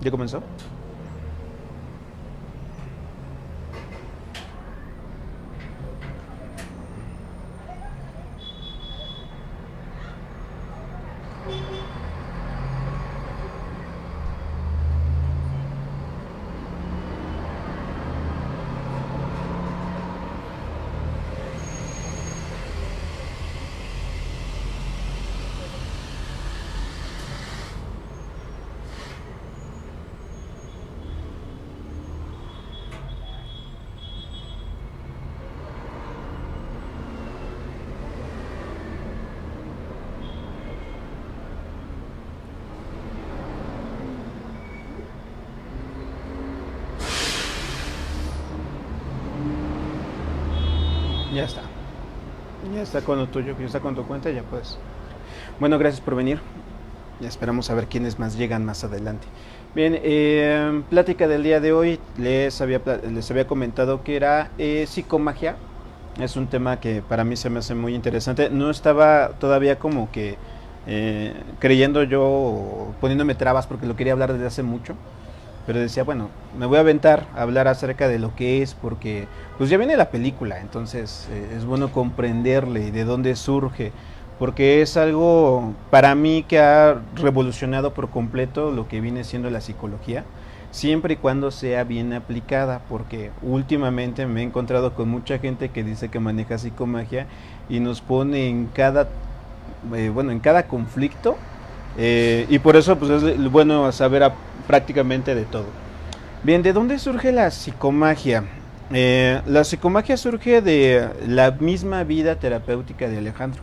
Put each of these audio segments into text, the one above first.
¿Ya comenzó? Ya está. Ya está con lo tuyo, ya está con tu cuenta, ya pues. Bueno, gracias por venir. Ya esperamos a ver quiénes más llegan más adelante. Bien, plática del día de hoy. Les había comentado que era psicomagia. Es un tema que para mí se me hace muy interesante. No estaba todavía como que creyendo yo o poniéndome trabas porque lo quería hablar desde hace mucho. Pero decía, bueno, me voy a aventar a hablar acerca de lo que es porque pues ya viene la película, entonces es bueno comprenderle de dónde surge, porque es algo para mí que ha revolucionado por completo lo que viene siendo la psicología, siempre y cuando sea bien aplicada, porque últimamente me he encontrado con mucha gente que dice que maneja psicomagia y nos pone en cada, bueno, en cada conflicto, y por eso pues es bueno saber prácticamente de todo. Bien, ¿de dónde surge la psicomagia? La psicomagia surge de la misma vida terapéutica de Alejandro.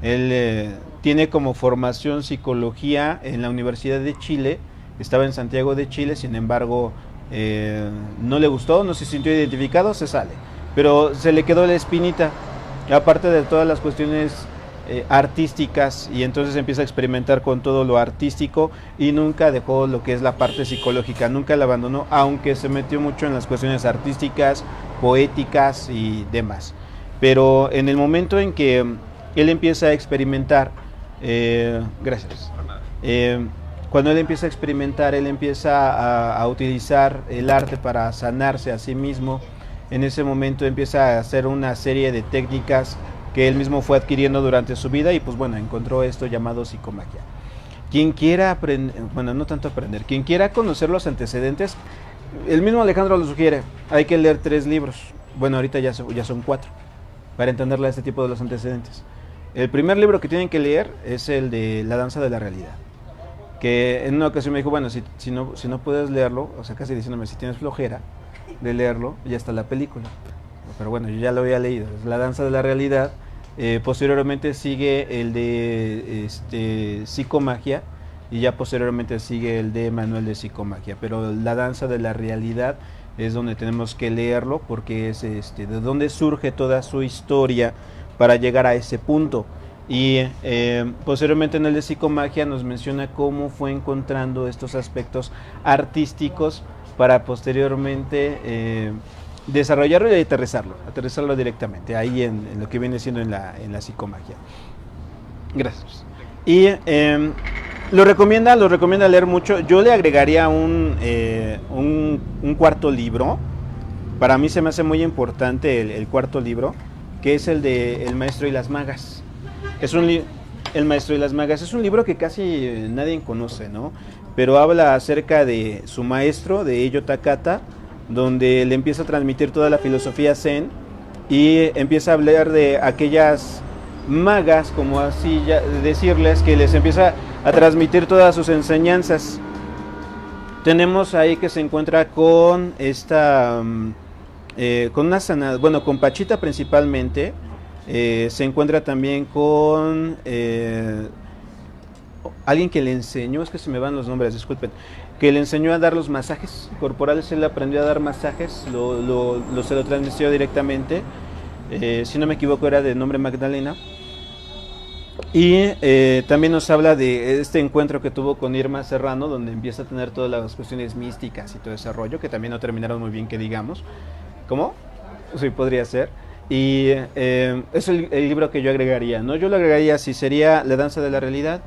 Él tiene como formación psicología en la Universidad de Chile, estaba en Santiago de Chile, sin embargo no le gustó, no se sintió identificado, se sale. Pero se le quedó la espinita, aparte de todas las cuestiones artísticas, y entonces empieza a experimentar con todo lo artístico y nunca dejó lo que es la parte psicológica, nunca la abandonó, aunque se metió mucho en las cuestiones artísticas, poéticas y demás. Pero en el momento en que él empieza a experimentar, gracias, eh, cuando él empieza a experimentar, él empieza a utilizar el arte para sanarse a sí mismo. En ese momento empieza a hacer una serie de técnicas que él mismo fue adquiriendo durante su vida y pues bueno, encontró esto llamado psicomagia. Quien quiera aprender, bueno, no tanto aprender, quien quiera conocer los antecedentes, el mismo Alejandro lo sugiere, hay que leer 3 libros, bueno, ahorita ya son 4, para entenderle a este tipo de los antecedentes. El primer libro que tienen que leer es el de La danza de la realidad, que en una ocasión me dijo, bueno, si no puedes leerlo, o sea, casi diciéndome, si tienes flojera de leerlo, ya está la película. Pero bueno, yo ya lo había leído, es La danza de la realidad. Posteriormente sigue el de psicomagia, y ya posteriormente sigue el de Manual de Psicomagia. Pero La danza de la realidad es donde tenemos que leerlo, porque es de donde surge toda su historia para llegar a ese punto. Y posteriormente en el de psicomagia nos menciona cómo fue encontrando estos aspectos artísticos para posteriormente desarrollarlo y aterrizarlo directamente ahí en lo que viene siendo en la psicomagia. Gracias. Y lo recomienda leer mucho. Yo le agregaría un cuarto libro. Para mí se me hace muy importante el cuarto libro, que es el de El maestro y las magas. Es El maestro y las magas es un libro que casi nadie conoce, ¿no? Pero habla acerca de su maestro, de Eiji Takata, donde le empieza a transmitir toda la filosofía zen y empieza a hablar de aquellas magas, como así ya decirles, que les empieza a transmitir todas sus enseñanzas. Tenemos ahí que se encuentra con esta con una sanada, bueno, con Pachita principalmente. Se encuentra también con alguien que le enseñó, es que se me van los nombres, disculpen, que le enseñó a dar los masajes corporales. Él aprendió a dar masajes, se lo transmitió directamente. Si no me equivoco era de nombre Magdalena. Y también nos habla de este encuentro que tuvo con Irma Serrano, donde empieza a tener todas las cuestiones místicas y todo ese rollo, que también no terminaron muy bien, que digamos. ¿Cómo? Sí, podría ser. Y es el libro que yo agregaría, ¿no? Yo lo agregaría, si sería La danza de la realidad,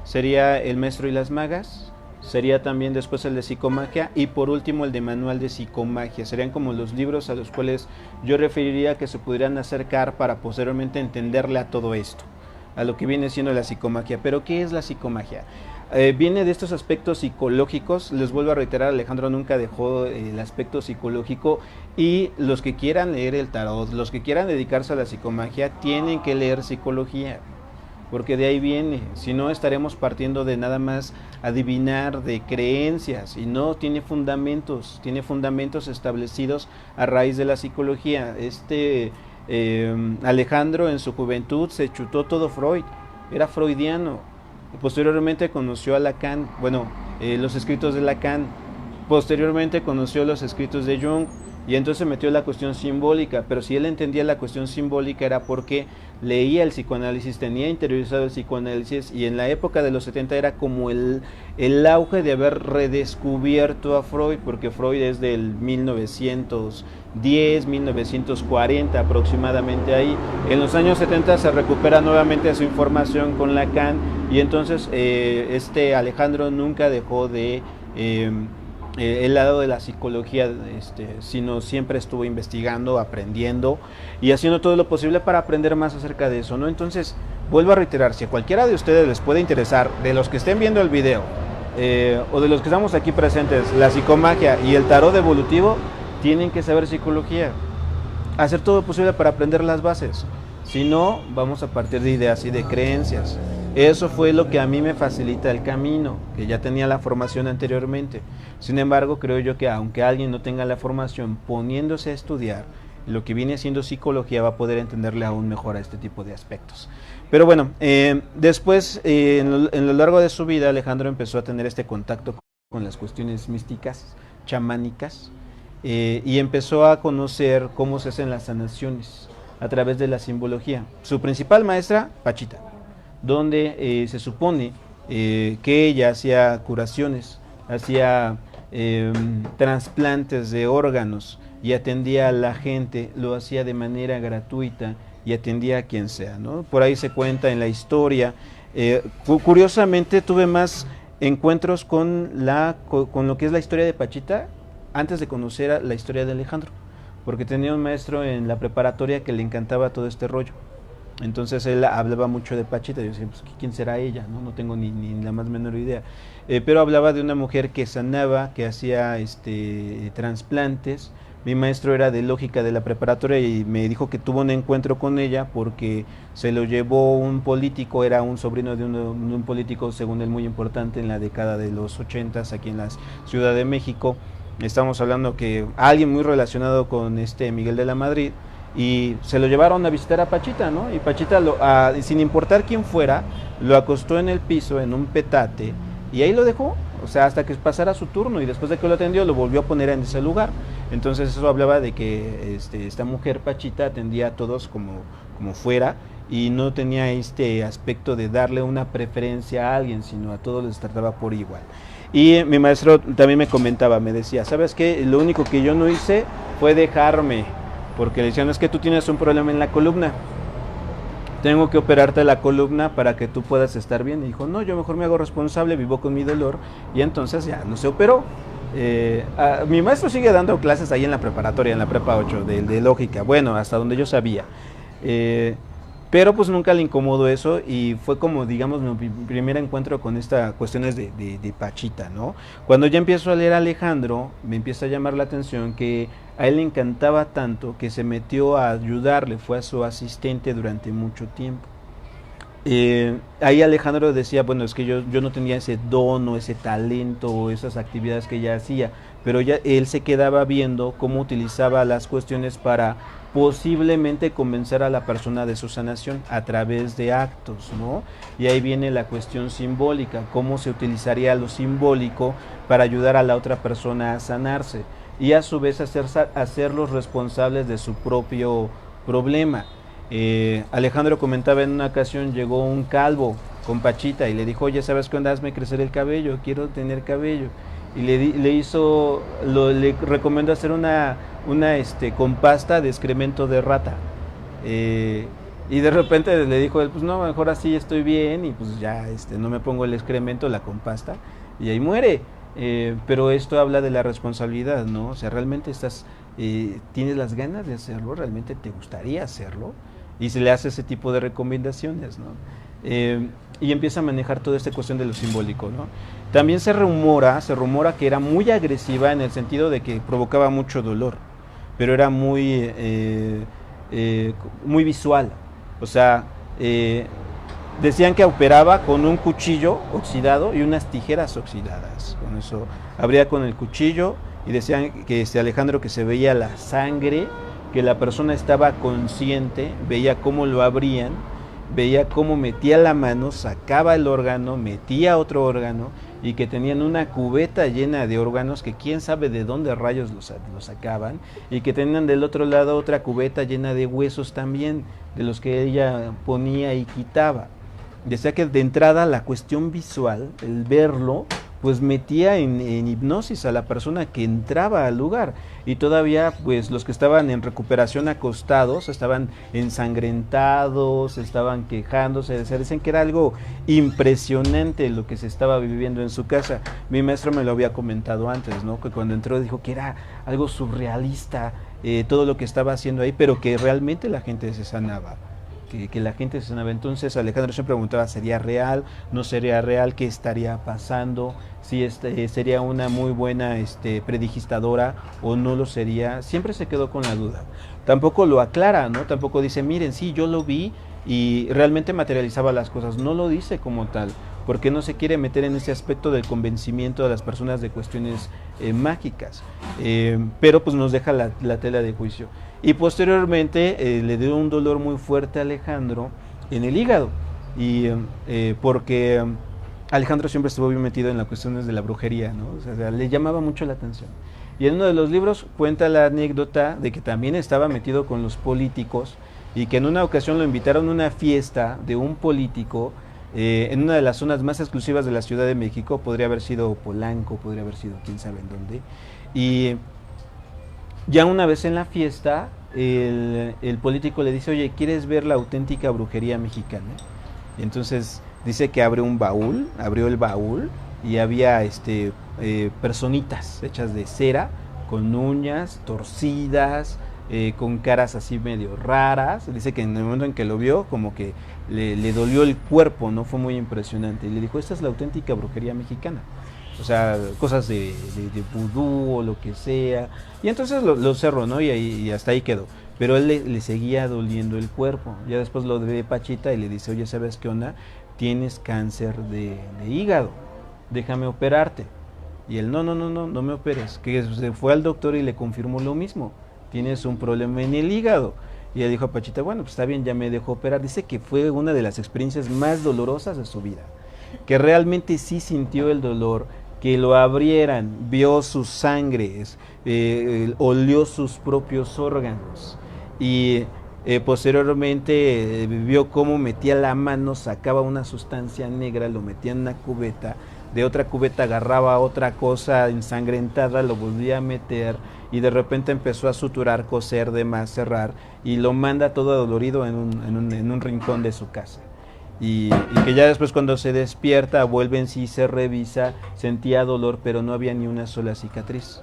sería El maestro y las magas, sería también después el de psicomagia y por último el de manual de psicomagia. Serían como los libros a los cuales yo referiría que se pudieran acercar para posteriormente entenderle a todo esto, a lo que viene siendo la psicomagia. Pero ¿qué es la psicomagia? Viene de estos aspectos psicológicos. Les vuelvo a reiterar, Alejandro nunca dejó el aspecto psicológico, y los que quieran leer el tarot, los que quieran dedicarse a la psicomagia, tienen que leer psicología, porque de ahí viene. Si no, estaremos partiendo de nada más adivinar, de creencias, y no tiene fundamentos establecidos a raíz de la psicología. Alejandro en su juventud se chutó todo Freud, era freudiano. Posteriormente conoció a Lacan, los escritos de Lacan. Posteriormente conoció los escritos de Jung, y entonces metió la cuestión simbólica. Pero si él entendía la cuestión simbólica era porque leía el psicoanálisis, tenía interiorizado el psicoanálisis, y en la época de los 70 era como el auge de haber redescubierto a Freud, porque Freud es del 1910, 1940 aproximadamente ahí. En los años 70 se recupera nuevamente su información con Lacan, y entonces Alejandro nunca dejó de el lado de la psicología, sino siempre estuvo investigando, aprendiendo y haciendo todo lo posible para aprender más acerca de eso, ¿no? Entonces, vuelvo a reiterar, si a cualquiera de ustedes les puede interesar, de los que estén viendo el video o de los que estamos aquí presentes, la psicomagia y el tarot evolutivo, tienen que saber psicología, hacer todo lo posible para aprender las bases. Si no, vamos a partir de ideas y de creencias. Eso fue lo que a mí me facilita el camino, que ya tenía la formación anteriormente. Sin embargo, creo yo que aunque alguien no tenga la formación, poniéndose a estudiar lo que viene siendo psicología, va a poder entenderle aún mejor a este tipo de aspectos. Pero bueno, después, en lo largo de su vida, Alejandro empezó a tener este contacto con las cuestiones místicas, chamánicas, y empezó a conocer cómo se hacen las sanaciones a través de la simbología. Su principal maestra, Pachita, donde se supone que ella hacía curaciones, hacía trasplantes de órganos y atendía a la gente, lo hacía de manera gratuita y atendía a quien sea, ¿no? Por ahí se cuenta en la historia. Curiosamente tuve más encuentros con lo que es la historia de Pachita antes de conocer la historia de Alejandro, porque tenía un maestro en la preparatoria que le encantaba todo este rollo. Entonces él hablaba mucho de Pachita. Yo decía, pues, ¿quién será ella? No tengo ni la más menor idea. Pero hablaba de una mujer que sanaba, que hacía trasplantes. Mi maestro era de lógica de la preparatoria y me dijo que tuvo un encuentro con ella porque se lo llevó un político, era un sobrino de un político, según él, muy importante en la década de los 80 aquí en la Ciudad de México. Estamos hablando que alguien muy relacionado con Miguel de la Madrid, y se lo llevaron a visitar a Pachita, ¿no? Y Pachita, sin importar quién fuera, lo acostó en el piso, en un petate, y ahí lo dejó, o sea, hasta que pasara su turno, y después de que lo atendió, lo volvió a poner en ese lugar. Entonces eso hablaba de que esta mujer Pachita atendía a todos como fuera, y no tenía este aspecto de darle una preferencia a alguien, sino a todos les trataba por igual. Y mi maestro también me comentaba, me decía, ¿sabes qué? Lo único que yo no hice fue dejarme, porque le decían, es que tú tienes un problema en la columna, tengo que operarte la columna para que tú puedas estar bien. Y dijo, no, yo mejor me hago responsable, vivo con mi dolor, y entonces ya no se operó. Mi maestro sigue dando clases ahí en la preparatoria, en la prepa 8, de lógica, bueno, hasta donde yo sabía. Pero pues nunca le incomodó eso, y fue como, digamos, mi primer encuentro con estas cuestiones de Pachita, ¿no? Cuando ya empiezo a leer a Alejandro, me empieza a llamar la atención que a él le encantaba tanto que se metió a ayudarle, fue a su asistente durante mucho tiempo. Ahí Alejandro decía, bueno, es que yo no tenía ese don o ese talento o esas actividades que ella hacía, pero ya él se quedaba viendo cómo utilizaba las cuestiones para posiblemente convencer a la persona de su sanación a través de actos, ¿no? Y ahí viene la cuestión simbólica, cómo se utilizaría lo simbólico para ayudar a la otra persona a sanarse y a su vez hacerlos responsables de su propio problema. Alejandro comentaba, en una ocasión llegó un calvo con Pachita y le dijo, oye, ¿sabes qué onda? Hazme crecer el cabello, quiero tener cabello. Y le recomendó hacer una con pasta de excremento de rata. Y de repente le dijo él, pues no, mejor así estoy bien, y pues ya no me pongo el excremento, la compasta. y ahí muere. Pero esto habla de la responsabilidad, ¿no? O sea, realmente tienes las ganas de hacerlo, realmente te gustaría hacerlo, y se le hace ese tipo de recomendaciones, ¿no? Y empieza a manejar toda esta cuestión de lo simbólico, ¿no? También se rumora que era muy agresiva en el sentido de que provocaba mucho dolor, pero era muy visual. O sea, decían que operaba con un cuchillo oxidado y unas tijeras oxidadas. Con eso abría con el cuchillo y decían que Alejandro, que se veía la sangre, que la persona estaba consciente, veía cómo lo abrían, veía cómo metía la mano, sacaba el órgano, metía otro órgano, y que tenían una cubeta llena de órganos que quién sabe de dónde rayos los sacaban, y que tenían del otro lado otra cubeta llena de huesos también, de los que ella ponía y quitaba. Decía que de entrada la cuestión visual, el verlo, pues metía en hipnosis a la persona que entraba al lugar, y todavía pues los que estaban en recuperación acostados estaban ensangrentados, estaban quejándose, dicen que era algo impresionante lo que se estaba viviendo en su casa. Mi maestro me lo había comentado antes, ¿no? Que cuando entró dijo que era algo surrealista todo lo que estaba haciendo ahí, pero que realmente la gente se sanaba. Que la gente se sanaba. Entonces Alejandro se preguntaba, ¿sería real? ¿No sería real? ¿Qué estaría pasando? Si sería una muy buena predigistadora o no lo sería. Siempre se quedó con la duda. Tampoco lo aclara, ¿no? Tampoco dice, miren, sí, yo lo vi y realmente materializaba las cosas. No lo dice como tal, porque no se quiere meter en ese aspecto del convencimiento de las personas de cuestiones mágicas. Pero pues nos deja la tela de juicio. Y posteriormente le dio un dolor muy fuerte a Alejandro en el hígado, y porque Alejandro siempre estuvo bien metido en las cuestiones de la brujería, ¿no? O sea, le llamaba mucho la atención. Y en uno de los libros cuenta la anécdota de que también estaba metido con los políticos, y que en una ocasión lo invitaron a una fiesta de un político en una de las zonas más exclusivas de la Ciudad de México. Podría haber sido Polanco, podría haber sido quién sabe en dónde. Y ya una vez en la fiesta, el político le dice, oye, ¿quieres ver la auténtica brujería mexicana? Y entonces dice que abrió el baúl, y había personitas hechas de cera, con uñas torcidas, con caras así medio raras. Dice que en el momento en que lo vio, como que le dolió el cuerpo, ¿no? Fue muy impresionante. Y le dijo, esta es la auténtica brujería mexicana. O sea, cosas de vudú o lo que sea. Y entonces lo cerró, ¿no? Y hasta ahí quedó. Pero él le seguía doliendo el cuerpo. Ya después lo ve Pachita y le dice, oye, ¿sabes qué onda? Tienes cáncer de hígado, déjame operarte. Y él, no me operes. Que se fue al doctor y le confirmó lo mismo. Tienes un problema en el hígado. Y ella dijo a Pachita, bueno, pues está bien, ya me dejó operar. Dice que fue una de las experiencias más dolorosas de su vida. Que realmente sí sintió el dolor, que lo abrieran, vio sus sangres, olió sus propios órganos, y posteriormente vio cómo metía la mano, sacaba una sustancia negra, lo metía en una cubeta, de otra cubeta agarraba otra cosa ensangrentada, lo volvía a meter, y de repente empezó a suturar, coser, demás, cerrar, y lo manda todo adolorido en un rincón de su casa. Y que ya después, cuando se despierta, vuelve en sí, se revisa, sentía dolor, pero no había ni una sola cicatriz.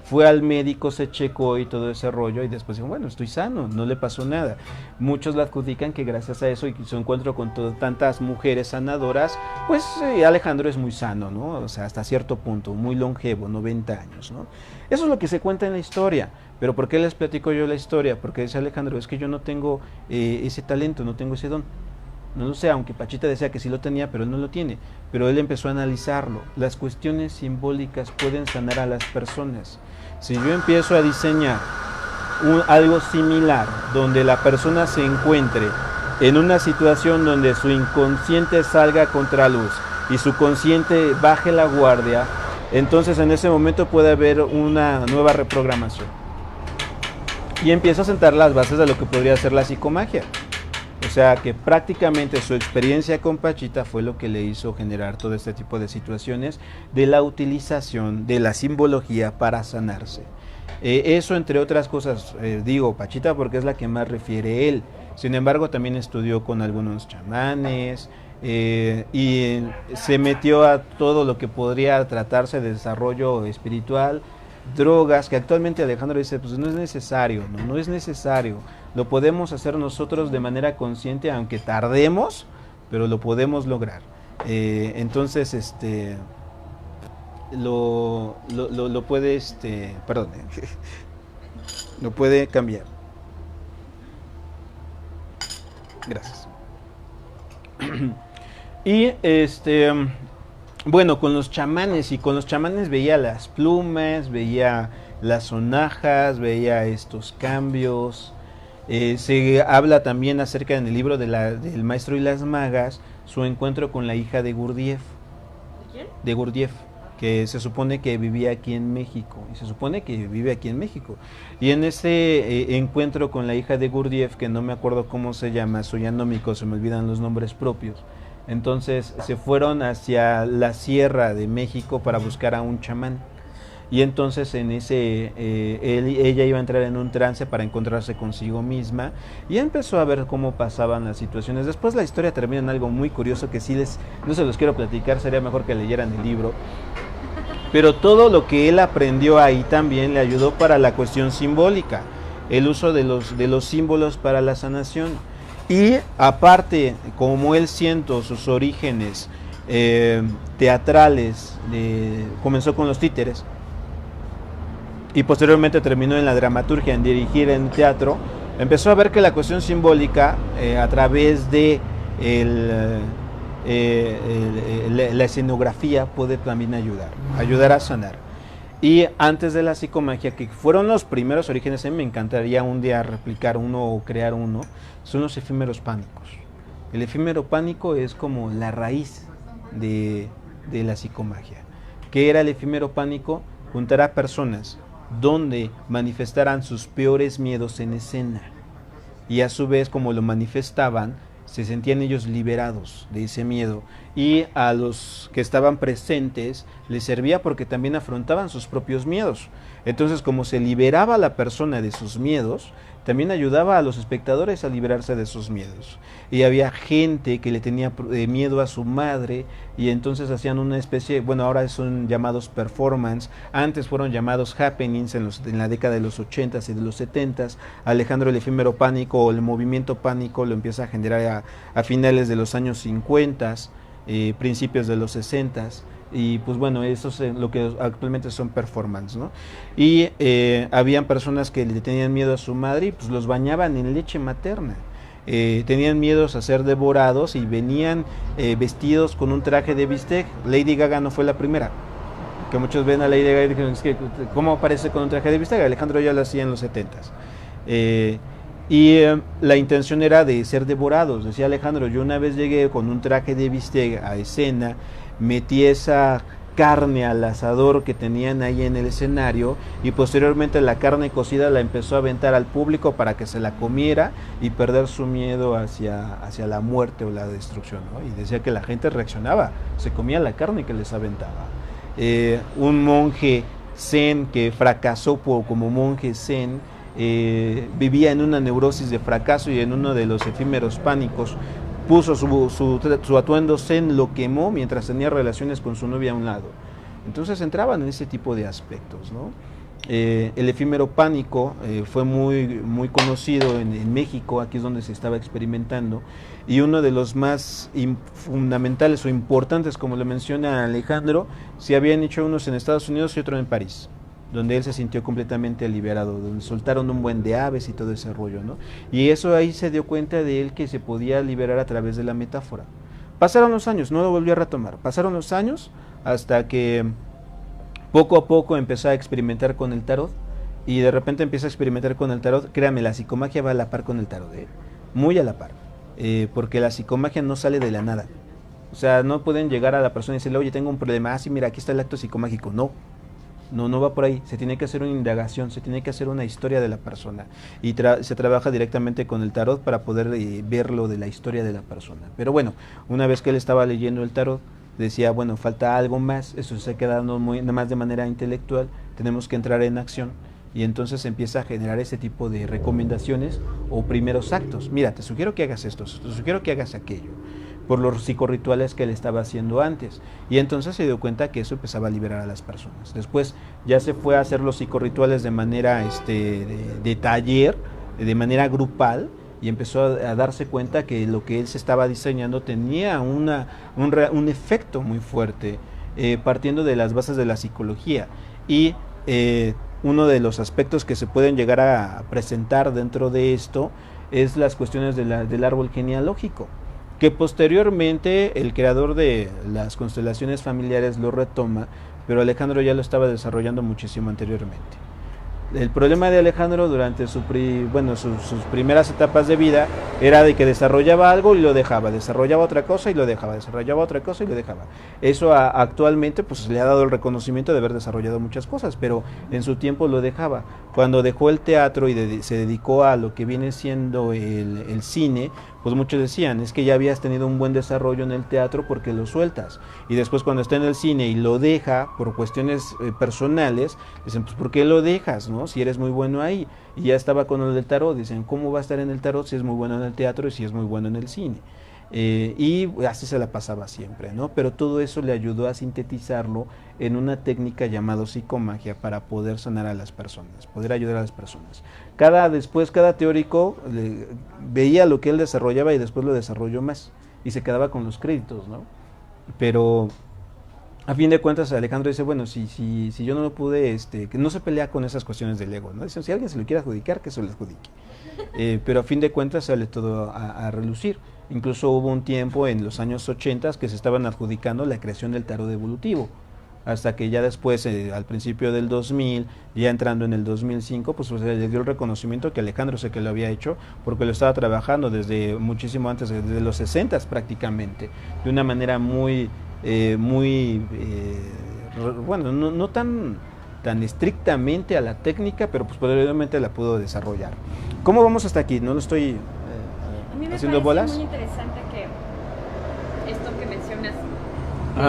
Fue al médico, se checó y todo ese rollo, y después dijo, bueno, estoy sano, no le pasó nada. Muchos le adjudican que gracias a eso y su encuentro con tantas mujeres sanadoras, pues Alejandro es muy sano, ¿no? O sea, hasta cierto punto, muy longevo, 90 años, ¿no? Eso es lo que se cuenta en la historia. Pero ¿por qué les platico yo la historia? Porque dice Alejandro, es que yo no tengo ese talento, no tengo ese don. No lo sé, aunque Pachita decía que sí lo tenía, pero él no lo tiene. Pero él empezó a analizarlo. Las cuestiones simbólicas pueden sanar a las personas. Si yo empiezo a diseñar algo similar, donde la persona se encuentre en una situación donde su inconsciente salga contra luz y su consciente baje la guardia, entonces en ese momento puede haber una nueva reprogramación. Y empiezo a sentar las bases de lo que podría ser la psicomagia. O sea que prácticamente su experiencia con Pachita fue lo que le hizo generar todo este tipo de situaciones de la utilización de la simbología para sanarse. Eso, entre otras cosas, digo Pachita porque es la que más refiere él. Sin embargo, también estudió con algunos chamanes, y se metió a todo lo que podría tratarse de desarrollo espiritual, drogas, que actualmente Alejandro dice, pues no es necesario, no es necesario, lo podemos hacer nosotros de manera consciente, aunque tardemos, pero lo podemos lograr. Entonces, lo puede, perdón, lo puede cambiar. Gracias. Y bueno, con los chamanes veía las plumas, veía las sonajas, veía estos cambios. Se habla también acerca en el libro del maestro y las magas, su encuentro con la hija de Gurdjieff. ¿De quién? De Gurdjieff, que se supone que vivía aquí en México, y se supone que vive aquí en México. Y en ese encuentro con la hija de Gurdjieff, que no me acuerdo cómo se llama, soy anómico, se me olvidan los nombres propios, entonces se fueron hacia la Sierra de México para buscar a un chamán. Y entonces en ella iba a entrar en un trance para encontrarse consigo misma y empezó a ver cómo pasaban las situaciones. Después la historia termina en algo muy curioso que no se los quiero platicar, sería mejor que leyeran el libro. Pero todo lo que él aprendió ahí también le ayudó para la cuestión simbólica, el uso de los símbolos para la sanación. Y aparte, como él siento sus orígenes teatrales, comenzó con los títeres y posteriormente terminó en la dramaturgia, en dirigir en teatro, empezó a ver que la cuestión simbólica a través de la escenografía puede también ayudar a sanar. Y antes de la psicomagia, que fueron los primeros orígenes, a mí me encantaría un día replicar uno o crear uno, son los efímeros pánicos. El efímero pánico es como la raíz de la psicomagia. ¿Qué era el efímero pánico? Juntar a personas donde manifestaran sus peores miedos en escena. Y a su vez, como lo manifestaban, se sentían ellos liberados de ese miedo, y a los que estaban presentes les servía porque también afrontaban sus propios miedos. Entonces, como se liberaba a la persona de sus miedos, también ayudaba a los espectadores a liberarse de sus miedos. Y había gente que le tenía miedo a su madre, y entonces hacían una especie, bueno, ahora son llamados performance, antes fueron llamados happenings en la década de los 80s y de los 70s. Alejandro el efímero pánico o el movimiento pánico lo empieza a generar a finales de los años 50s, principios de los 60s. Y pues bueno, eso es lo que actualmente son performance, ¿no? Y habían personas que le tenían miedo a su madre y pues los bañaban en leche materna. Tenían miedos a ser devorados y venían vestidos con un traje de bistec. Lady Gaga no fue la primera, que muchos ven a Lady Gaga y dicen, es que, ¿cómo aparece con un traje de bistec? Alejandro ya lo hacía en los 70s. La intención era de ser devorados. Decía Alejandro, yo una vez llegué con un traje de bistec a escena, metí esa carne al asador que tenían ahí en el escenario, y posteriormente la carne cocida la empezó a aventar al público para que se la comiera y perder su miedo hacia la muerte o la destrucción, ¿no? Y decía que la gente reaccionaba, se comía la carne que les aventaba. Un monje zen que fracasó como monje zen, vivía en una neurosis de fracaso, y en uno de los efímeros pánicos puso su atuendo zen, lo quemó mientras tenía relaciones con su novia a un lado. Entonces entraban en ese tipo de aspectos, ¿no? El efímero pánico fue muy conocido en México, aquí es donde se estaba experimentando, y uno de los más fundamentales o importantes, como lo menciona Alejandro, se habían hecho unos en Estados Unidos y otro en París, donde él se sintió completamente liberado, donde soltaron un buen de aves y todo ese rollo, ¿no? Y eso ahí se dio cuenta de él, que se podía liberar a través de la metáfora. Pasaron los años, no lo volvió a retomar, pasaron los años hasta que poco a poco empezó a experimentar con el tarot, y de repente empieza a experimentar con el tarot. Créame, la psicomagia va a la par con el tarot, muy a la par, porque la psicomagia no sale de la nada. O sea, no pueden llegar a la persona y decirle, oye, tengo un problema, sí, mira, aquí está el acto psicomágico. No va por ahí. Se tiene que hacer una indagación, se tiene que hacer una historia de la persona, y se trabaja directamente con el tarot para poder ver lo de la historia de la persona. Pero bueno, una vez que él estaba leyendo el tarot, decía, bueno, falta algo más, eso se queda dando nada más de manera intelectual, tenemos que entrar en acción, y entonces empieza a generar ese tipo de recomendaciones o primeros actos. Mira, te sugiero que hagas esto, te sugiero que hagas aquello. por los psicorrituales que él estaba haciendo antes. Y entonces se dio cuenta que eso empezaba a liberar a las personas. Después ya se fue a hacer los psicorrituales de manera de taller, de manera grupal, y empezó a darse cuenta que lo que él se estaba diseñando tenía un efecto muy fuerte, partiendo de las bases de la psicología. Y uno de los aspectos que se pueden llegar a presentar dentro de esto es las cuestiones del árbol genealógico, que posteriormente el creador de las constelaciones familiares lo retoma, pero Alejandro ya lo estaba desarrollando muchísimo anteriormente. El problema de Alejandro durante sus primeras etapas de vida era de que desarrollaba algo y lo dejaba, desarrollaba otra cosa y lo dejaba, desarrollaba otra cosa y lo dejaba. Eso actualmente pues le ha dado el reconocimiento de haber desarrollado muchas cosas, pero en su tiempo lo dejaba. Cuando dejó el teatro y se dedicó a lo que viene siendo el cine, pues muchos decían, es que ya habías tenido un buen desarrollo en el teatro porque lo sueltas. Y después cuando está en el cine y lo deja por cuestiones personales, dicen, pues ¿por qué lo dejas, no? Si eres muy bueno ahí. Y ya estaba con el del tarot, dicen, ¿cómo va a estar en el tarot si es muy bueno en el teatro y si es muy bueno en el cine? Y así se la pasaba siempre, ¿no? Pero todo eso le ayudó a sintetizarlo en una técnica llamada psicomagia para poder sanar a las personas, poder ayudar a las personas. Cada teórico veía lo que él desarrollaba y después lo desarrolló más y se quedaba con los créditos, ¿no? Pero a fin de cuentas Alejandro dice, bueno, si yo no lo pude, que no se pelea con esas cuestiones del ego, ¿no? Dicen, si alguien se lo quiere adjudicar, que se lo adjudique. Pero a fin de cuentas sale todo a relucir. Incluso hubo un tiempo en los años 80 que se estaban adjudicando la creación del tarot evolutivo, hasta que ya después, al principio del 2000, ya entrando en el 2005, pues se le dio el reconocimiento que Alejandro sé que lo había hecho, porque lo estaba trabajando desde muchísimo antes, desde los 60 prácticamente, de una manera bueno, no tan estrictamente a la técnica, pero pues posteriormente la pudo desarrollar. ¿Cómo vamos hasta aquí? No lo estoy haciendo bolas. A mí me parece muy interesante que esto que mencionas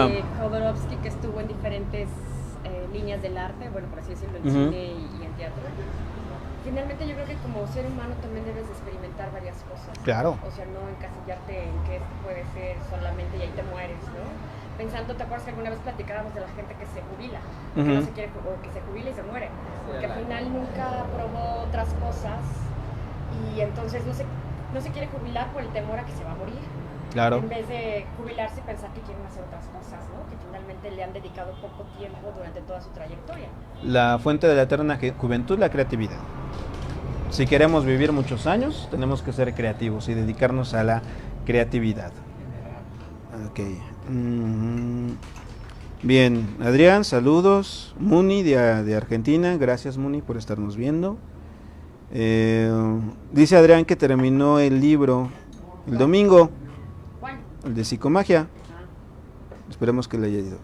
de Jodorowsky, que estuvo en diferentes líneas del arte, bueno, por así decirlo, en cine y en teatro. Finalmente yo creo que como ser humano también debes experimentar varias cosas. Claro. O sea, no encasillarte en que esto puede ser solamente y ahí te mueres, ¿no? Pensando, ¿te acuerdas que alguna vez platicábamos de la gente que se jubila? Que no se quiere, o que se jubila y se muere. Porque al final nunca probó otras cosas y entonces no se quiere jubilar por el temor a que se va a morir. Claro. En vez de jubilarse y pensar que quieren hacer otras cosas, ¿no? Que finalmente le han dedicado poco tiempo durante toda su trayectoria. La fuente de la eterna juventud, la creatividad. Si queremos vivir muchos años, tenemos que ser creativos y dedicarnos a la creatividad. Ok. Bien, Adrián, saludos. Muni de Argentina, gracias Muni por estarnos viendo. Dice Adrián que terminó el libro el domingo. ¿Cuál? El de psicomagia. Esperemos que le haya ido.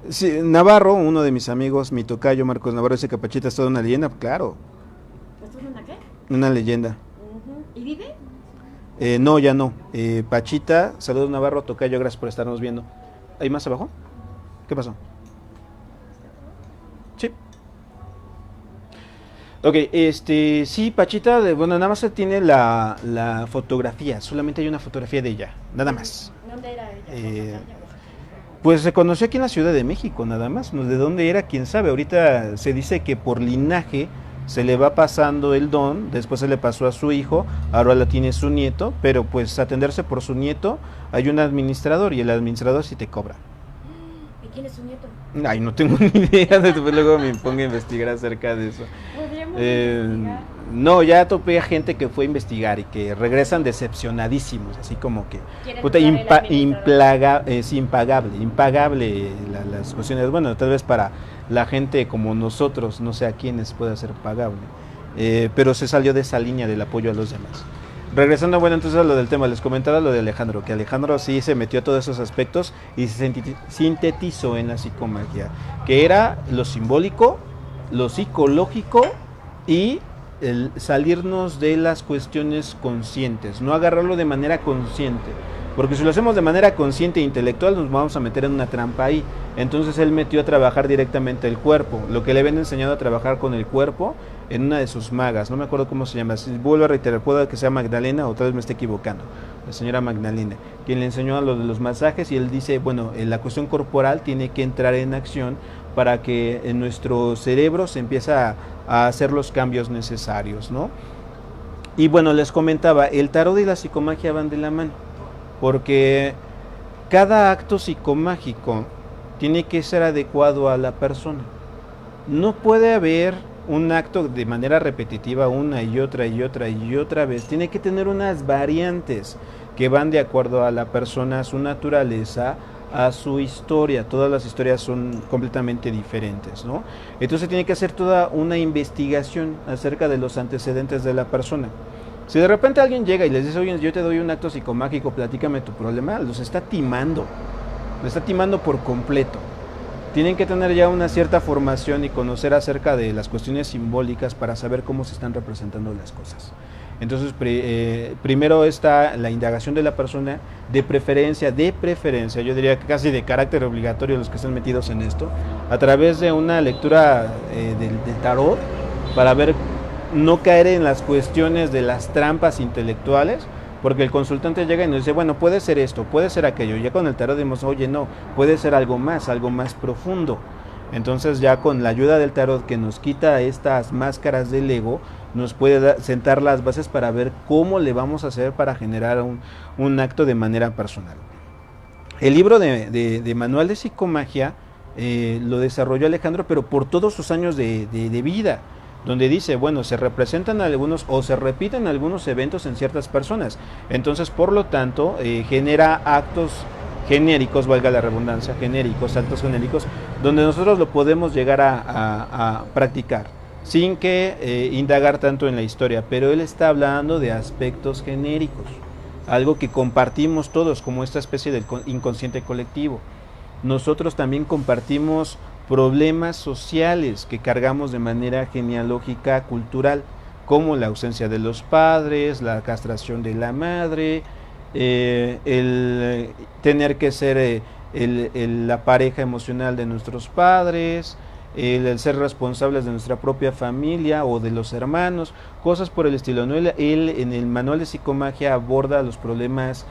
Sí, Navarro, uno de mis amigos, mi tocayo Marcos Navarro, dice que Pachita es toda una leyenda. Claro. ¿Esto es una qué? Una leyenda. ¿Y vive? No, ya no. Pachita, saludos Navarro, tocayo, gracias por estarnos viendo. ¿Hay más abajo? ¿Qué pasó? Sí. Ok, sí, Pachita, bueno, nada más se tiene la fotografía, solamente hay una fotografía de ella, nada más. ¿Dónde era ella? Pues se conoció aquí en la Ciudad de México, nada más. ¿De dónde era? Quién sabe. Ahorita se dice que por linaje se le va pasando el don, después se le pasó a su hijo, ahora la tiene su nieto, pero pues atenderse por su nieto hay un administrador y el administrador sí te cobra. ¿Y quién es su nieto? Ay, no tengo ni idea, después luego me pongo a investigar acerca de eso. ¿Podríamos investigar? No, ya topé a gente que fue a investigar y que regresan decepcionadísimos, así como que puta, impagable las cuestiones, bueno, tal vez para la gente como nosotros, no sé a quiénes pueda ser pagable, pero se salió de esa línea del apoyo a los demás. Regresando, bueno, entonces a lo del tema, les comentaba lo de Alejandro, que Alejandro sí se metió a todos esos aspectos y se sintetizó en la psicomagia, que era lo simbólico, lo psicológico y el salirnos de las cuestiones conscientes, no agarrarlo de manera consciente, porque si lo hacemos de manera consciente e intelectual nos vamos a meter en una trampa ahí. Entonces él metió a trabajar directamente el cuerpo, lo que le habían enseñado a trabajar con el cuerpo en una de sus magas, no me acuerdo cómo se llama, si vuelvo a reiterar, puede que sea Magdalena o tal vez me esté equivocando, la señora Magdalena, quien le enseñó a lo de los masajes y él dice, bueno, la cuestión corporal tiene que entrar en acción para que en nuestro cerebro se empiece a hacer los cambios necesarios, ¿no? Y bueno, les comentaba, el tarot y la psicomagia van de la mano, porque cada acto psicomágico tiene que ser adecuado a la persona. No puede haber un acto de manera repetitiva una y otra y otra y otra vez. Tiene que tener unas variantes que van de acuerdo a la persona, a su naturaleza, a su historia. Todas las historias son completamente diferentes, ¿no? Entonces tiene que hacer toda una investigación acerca de los antecedentes de la persona. Si de repente alguien llega y les dice, oye, yo te doy un acto psicomágico, platícame tu problema, los está timando por completo. Tienen que tener ya una cierta formación y conocer acerca de las cuestiones simbólicas para saber cómo se están representando las cosas. Entonces, primero está la indagación de la persona, de preferencia, yo diría que casi de carácter obligatorio los que están metidos en esto, a través de una lectura del tarot, para ver, no caer en las cuestiones de las trampas intelectuales, porque el consultante llega y nos dice, bueno, puede ser esto, puede ser aquello. Ya con el tarot decimos, oye, no, puede ser algo más profundo. Entonces ya con la ayuda del tarot que nos quita estas máscaras del ego, nos puede sentar las bases para ver cómo le vamos a hacer para generar un acto de manera personal. El libro de Manual de Psicomagia lo desarrolló Alejandro, pero por todos sus años de vida, donde dice, bueno, se representan algunos o se repiten algunos eventos en ciertas personas. Entonces, por lo tanto, genera actos genéricos, valga la redundancia, actos genéricos, donde nosotros lo podemos llegar a practicar, sin que indagar tanto en la historia, pero él está hablando de aspectos genéricos, algo que compartimos todos, como esta especie del inconsciente colectivo. Nosotros también compartimos problemas sociales que cargamos de manera genealógica cultural, como la ausencia de los padres, la castración de la madre, el tener que ser la pareja emocional de nuestros padres, el ser responsables de nuestra propia familia o de los hermanos, cosas por el estilo, ¿no? Él en el Manual de Psicomagia aborda los problemas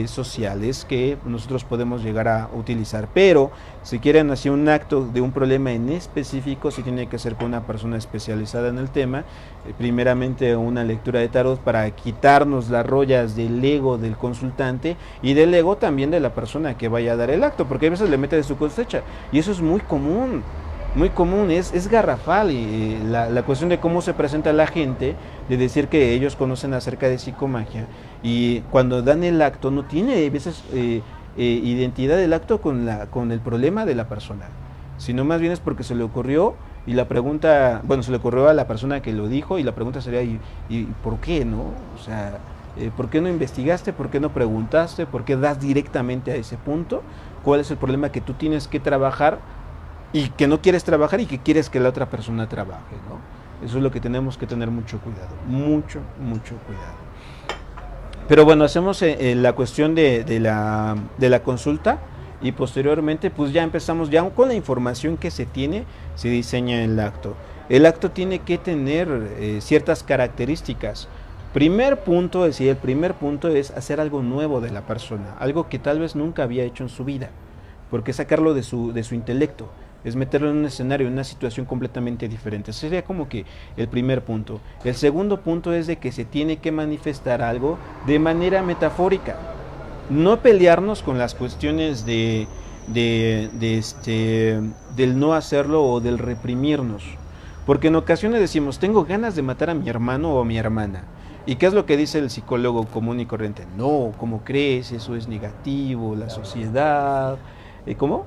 sociales que nosotros podemos llegar a utilizar, pero si quieren hacer un acto de un problema en específico, sí tiene que ser con una persona especializada en el tema, primeramente una lectura de tarot para quitarnos las rollas del ego del consultante y del ego también de la persona que vaya a dar el acto, porque a veces le mete de su cosecha y eso es muy común, es garrafal y la cuestión de cómo se presenta la gente, de decir que ellos conocen acerca de psicomagia y cuando dan el acto no tiene a veces identidad del acto con el problema de la persona, sino más bien es porque se le ocurrió y la pregunta, bueno, se le ocurrió a la persona que lo dijo y la pregunta sería, ¿y por qué, no? O sea, ¿por qué no investigaste? ¿Por qué no preguntaste? ¿Por qué das directamente a ese punto? ¿Cuál es el problema que tú tienes que trabajar y que no quieres trabajar y que quieres que la otra persona trabaje, ¿no? Eso es lo que tenemos que tener mucho cuidado, mucho cuidado. Pero bueno, hacemos la cuestión de la consulta y posteriormente pues ya empezamos, ya con la información que se tiene, se diseña el acto. El acto tiene que tener ciertas características. El primer punto es hacer algo nuevo de la persona, algo que tal vez nunca había hecho en su vida, porque sacarlo de su intelecto, es meterlo en un escenario, en una situación completamente diferente. Ese sería como que el primer punto. El segundo punto es de que se tiene que manifestar algo de manera metafórica. No pelearnos con las cuestiones del no hacerlo o del reprimirnos. Porque en ocasiones decimos, tengo ganas de matar a mi hermano o a mi hermana. ¿Y qué es lo que dice el psicólogo común y corriente? No, ¿cómo crees? Eso es negativo, la sociedad. ¿Cómo?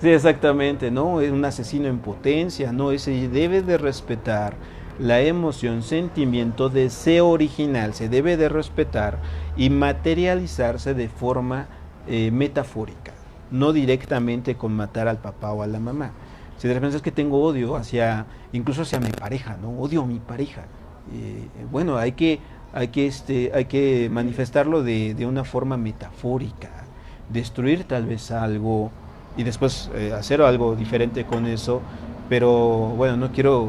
Sí, exactamente, ¿no? Es un asesino en potencia, ¿no? Ese debe de respetar la emoción, sentimiento, deseo original, se debe de respetar y materializarse de forma metafórica, no directamente con matar al papá o a la mamá. Si de repente es que tengo odio incluso hacia mi pareja, ¿no? Odio a mi pareja. Bueno, hay que manifestarlo de una forma metafórica, destruir tal vez algo y después hacer algo diferente con eso, pero bueno, no quiero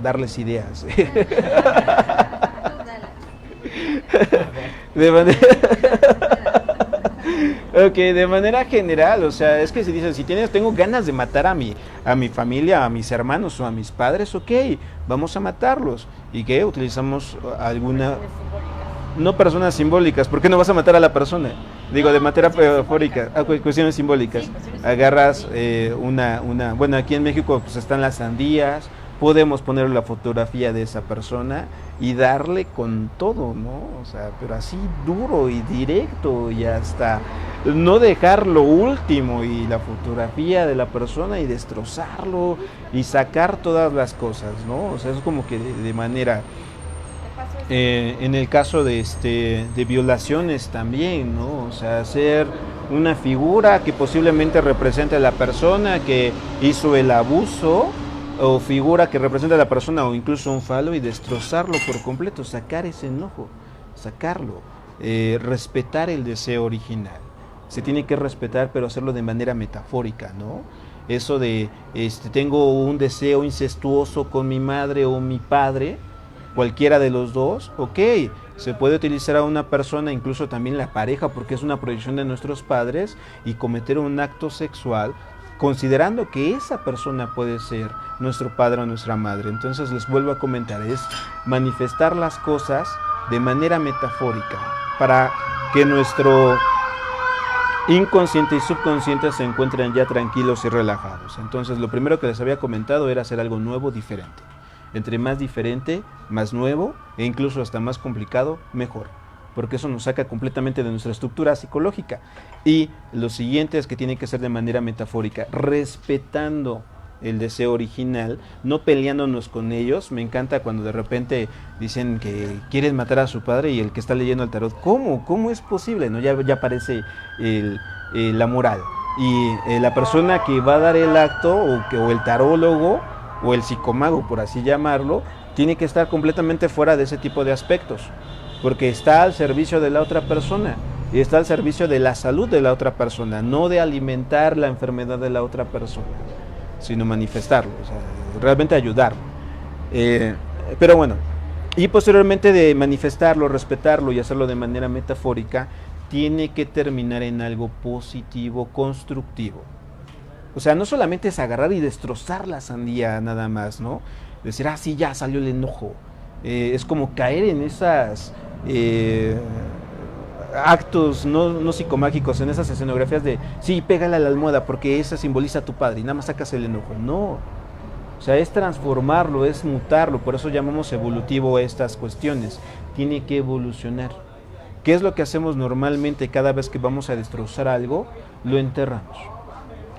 darles ideas. De manera... Ok, de manera general, o sea, es que si dices, tengo ganas de matar a mi familia, a mis hermanos o a mis padres, ok, vamos a matarlos. ¿Y qué? Utilizamos alguna... No personas simbólicas, ¿por qué no vas a matar a la persona? Digo, de manera metafórica, cuestiones simbólicas. Agarras bueno, aquí en México pues están las sandías, podemos poner la fotografía de esa persona y darle con todo, ¿no? O sea, pero así duro y directo y hasta no dejar lo último y la fotografía de la persona y destrozarlo y sacar todas las cosas, ¿no? O sea, es como que de manera... en el caso de violaciones también, ¿no? O sea, hacer una figura que posiblemente represente a la persona que hizo el abuso, o figura que representa a la persona, o incluso un falo, y destrozarlo por completo, sacar ese enojo, sacarlo, respetar el deseo original. Se tiene que respetar, pero hacerlo de manera metafórica, ¿no? Eso de, tengo un deseo incestuoso con mi madre o mi padre, cualquiera de los dos, ok, se puede utilizar a una persona, incluso también la pareja, porque es una proyección de nuestros padres, y cometer un acto sexual considerando que esa persona puede ser nuestro padre o nuestra madre. Entonces les vuelvo a comentar, es manifestar las cosas de manera metafórica para que nuestro inconsciente y subconsciente se encuentren ya tranquilos y relajados. Entonces lo primero que les había comentado era hacer algo nuevo, diferente. Entre más diferente, más nuevo e incluso hasta más complicado, mejor, porque eso nos saca completamente de nuestra estructura psicológica. Y lo siguiente es que tiene que ser de manera metafórica, respetando el deseo original, no peleándonos con ellos. Me encanta cuando de repente dicen que quieren matar a su padre y el que está leyendo el tarot, ¿cómo es posible? ¿No? Ya aparece la moral. Y la persona que va a dar el acto, o el tarólogo, o el psicomago, por así llamarlo, tiene que estar completamente fuera de ese tipo de aspectos, porque está al servicio de la otra persona y está al servicio de la salud de la otra persona, no de alimentar la enfermedad de la otra persona, sino manifestarlo, o sea, realmente ayudarlo. Pero bueno, y posteriormente de manifestarlo, respetarlo y hacerlo de manera metafórica, tiene que terminar en algo positivo, constructivo. O sea, no solamente es agarrar y destrozar la sandía nada más, ¿no? Decir, sí, ya salió el enojo. Es como caer en esas actos no psicomágicos, en esas escenografías de, sí, pégale a la almohada porque esa simboliza a tu padre y nada más sacas el enojo. No. O sea, es transformarlo, es mutarlo, por eso llamamos evolutivo a estas cuestiones. Tiene que evolucionar. ¿Qué es lo que hacemos normalmente cada vez que vamos a destrozar algo? Lo enterramos.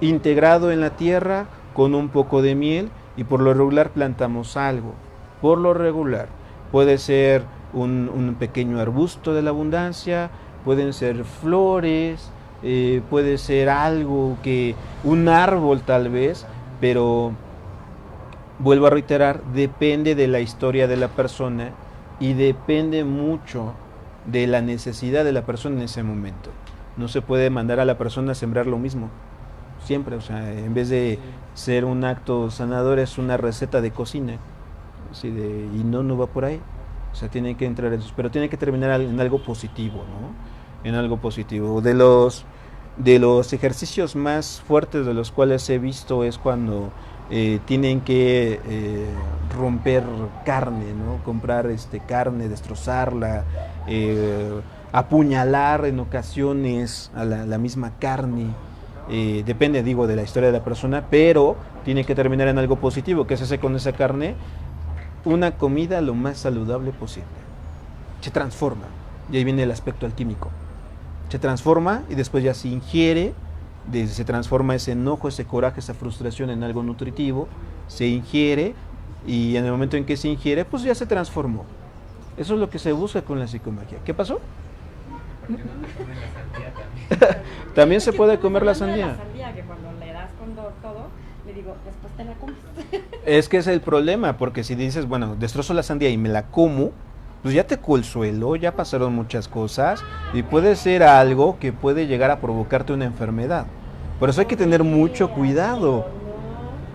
Integrado en la tierra con un poco de miel, y por lo regular plantamos algo. Por lo regular puede ser un pequeño arbusto de la abundancia, pueden ser flores, puede ser algo un árbol tal vez, pero vuelvo a reiterar, depende de la historia de la persona y depende mucho de la necesidad de la persona en ese momento. No se puede mandar a la persona a sembrar lo mismo siempre, o sea, en vez de ser un acto sanador, es una receta de cocina, así y no va por ahí. O sea, tiene que entrar eso, pero tiene que terminar en algo positivo, ¿no? En algo positivo. De los ejercicios más fuertes de los cuales he visto es cuando tienen que romper carne, ¿no? Comprar carne, destrozarla, apuñalar en ocasiones a la misma carne. Depende, de la historia de la persona, pero tiene que terminar en algo positivo, que se hace con esa carne, una comida lo más saludable posible. Se transforma, y ahí viene el aspecto alquímico. Se transforma y después ya se ingiere, se transforma ese enojo, ese coraje, esa frustración en algo nutritivo, se ingiere, y en el momento en que se ingiere, pues ya se transformó. Eso es lo que se busca con la psicomagia. ¿Qué pasó? También se puede comer la sandía. La sandía, que cuando le das con todo, le digo, después te la comes. Es que es el problema, porque si dices, bueno, destrozo la sandía y me la como, pues ya te tocó el suelo, ya pasaron muchas cosas y puede ser algo que puede llegar a provocarte una enfermedad. Por eso hay que tener mucho cuidado.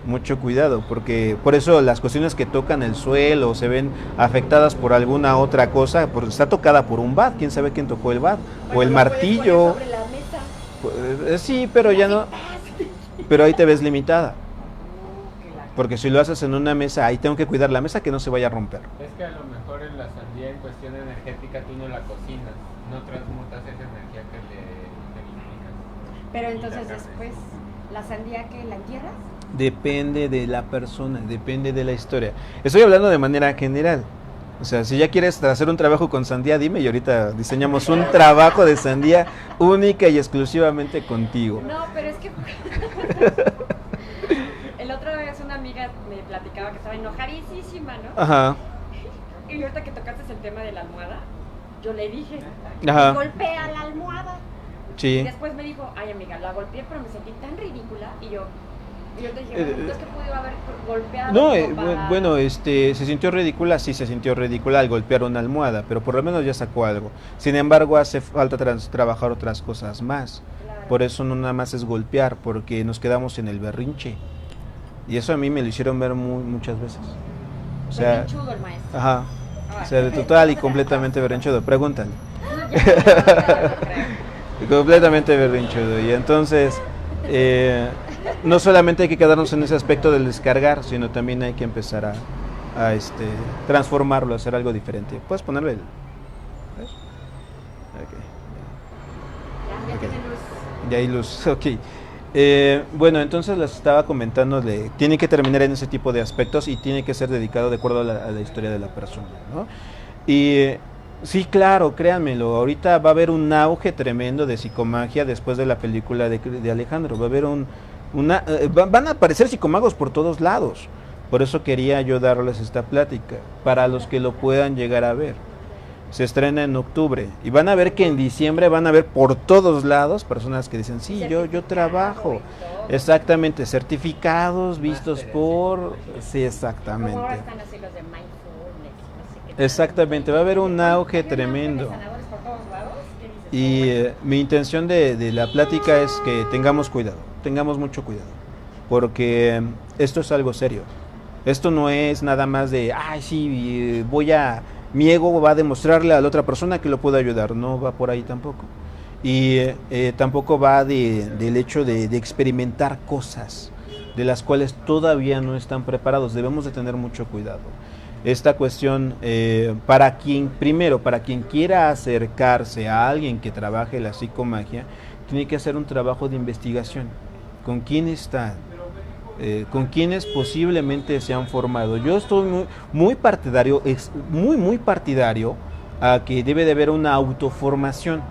mucho cuidado, porque por eso las cuestiones que tocan el suelo se ven afectadas por alguna otra cosa, porque está tocada por un bat, quién sabe quién tocó el bat, Bueno, o el lo puedes poner martillo. sobre la mesa. Sí, pero ya no, pero ahí te ves limitada, Que la- porque si lo haces en una mesa, ahí tengo que cuidar la mesa que no se vaya a romper. Es que a lo mejor en la sandía en cuestión energética tú no la cocinas, no transmutas esa energía que le implicas. Pero entonces después, ¿la sandía que la entierras? Depende de la persona, depende de la historia. Estoy hablando de manera general. O sea, si ya quieres hacer un trabajo con sandía, dime y ahorita diseñamos un trabajo de sandía única y exclusivamente contigo. No, pero es que el otro vez una amiga me platicaba que estaba enojadísima, ¿no? Ajá, Y ahorita que tocaste el tema de la almohada, yo le dije, Ajá. golpea la almohada. Y sí. después me dijo, ay amiga, la golpeé pero me sentí tan ridícula. Y yo te dije, bueno, es que pude haber golpeado. No, como para- bueno, se sintió ridícula, sí se sintió ridícula al golpear una almohada, pero por lo menos ya sacó algo. Sin embargo, hace falta trabajar otras cosas más. Claro. Por eso no nada más es golpear, porque nos quedamos en el berrinche. Y eso a mí me lo hicieron ver muchas veces. O sea, Berrinchudo el maestro. ajá. Ah. O sea, de total y completamente berrinchudo. Pregúntale. No, ya, no creo. Completamente berrinchudo. Y entonces, no solamente hay que quedarnos en ese aspecto del descargar, sino también hay que empezar a transformarlo, a hacer algo diferente. ¿Puedes ponerle el...? ¿Ves? Ok. Ya Ok. tiene luz. Ya hay luz, ok. Bueno, entonces les estaba comentando de tiene que terminar en ese tipo de aspectos y tiene que ser dedicado de acuerdo a la historia de la persona, ¿no? Y sí, claro, créanmelo, ahorita va a haber un auge tremendo de psicomagia después de la película de Alejandro, va a haber van a aparecer psicomagos por todos lados, por eso quería yo darles esta plática, para los que lo puedan llegar a ver. Se estrena en octubre y van a ver que en diciembre van a ver por todos lados personas que dicen, sí, yo trabajo. Exactamente, certificados vistos por... Sí, Como exactamente. ahora están así los de mindfulness, no sé qué tal. Exactamente, va a haber un auge Hay un tremendo. de sanadores por todos lados. ¿Qué dices? Y mi intención de la plática es que tengamos cuidado, tengamos mucho cuidado, porque esto es algo serio. Esto no es nada más de, ay, sí, mi ego va a demostrarle a la otra persona que lo puedo ayudar. No va por ahí tampoco. Y tampoco va del hecho de experimentar cosas de las cuales todavía no están preparados. Debemos de tener mucho cuidado. Esta cuestión, para quien quiera acercarse a alguien que trabaje la psicomagia, tiene que hacer un trabajo de investigación. ¿Con quién están? Con quienes posiblemente se han formado. Yo estoy muy partidario, muy partidario a que debe de haber una autoformación,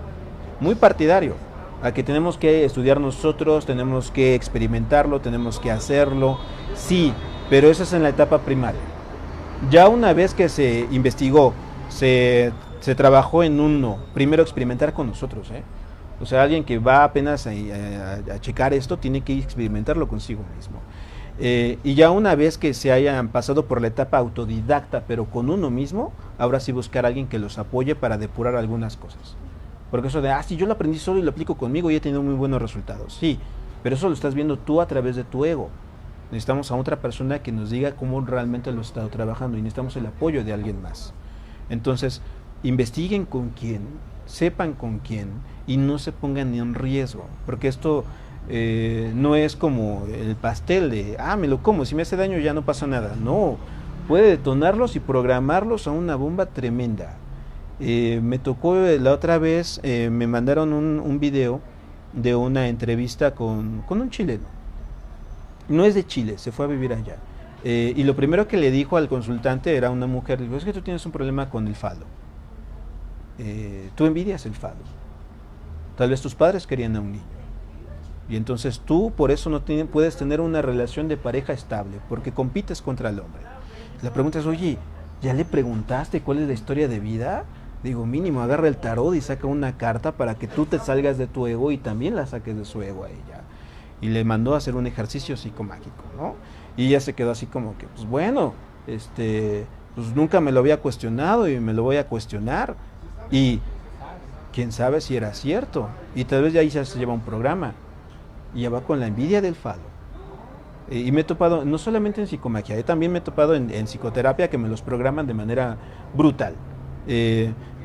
muy partidario, a que tenemos que estudiar nosotros, tenemos que experimentarlo, tenemos que hacerlo, sí, pero eso es en la etapa primaria. Ya una vez que se investigó, se trabajó en uno, primero experimentar con nosotros, O sea, alguien que va apenas a checar esto tiene que experimentarlo consigo mismo. Y ya una vez que se hayan pasado por la etapa autodidacta, pero con uno mismo, ahora sí buscar a alguien que los apoye para depurar algunas cosas. Porque eso de, sí, yo lo aprendí solo y lo aplico conmigo y he tenido muy buenos resultados. Sí, pero eso lo estás viendo tú a través de tu ego. Necesitamos a otra persona que nos diga cómo realmente lo ha estado trabajando y necesitamos el apoyo de alguien más. Entonces, investiguen con quién, sepan con quién y no se pongan en riesgo, porque esto no es como el pastel de, me lo como, si me hace daño ya no pasa nada. No, puede detonarlos y programarlos a una bomba tremenda. Me tocó la otra vez, me mandaron un video de una entrevista con un chileno. No es de Chile, se fue a vivir allá. Y lo primero que le dijo al consultante era una mujer, dijo, es que tú tienes un problema con el falo. Tú envidias el falo. Tal vez tus padres querían a un niño. Y entonces tú por eso no puedes tener una relación de pareja estable, porque compites contra el hombre. La pregunta es, oye, ¿ya le preguntaste cuál es la historia de vida? Digo, mínimo, agarra el tarot y saca una carta para que tú te salgas de tu ego y también la saques de su ego a ella. Y le mandó a hacer un ejercicio psicomágico, ¿no? Y ella se quedó así como que, pues bueno, pues nunca me lo había cuestionado y me lo voy a cuestionar. Y quién sabe si era cierto. Y tal vez ya ahí se lleva un programa. Y ya va con la envidia del falo. Y me he topado, no solamente en psicomagia, también me he topado en psicoterapia que me los programan de manera brutal.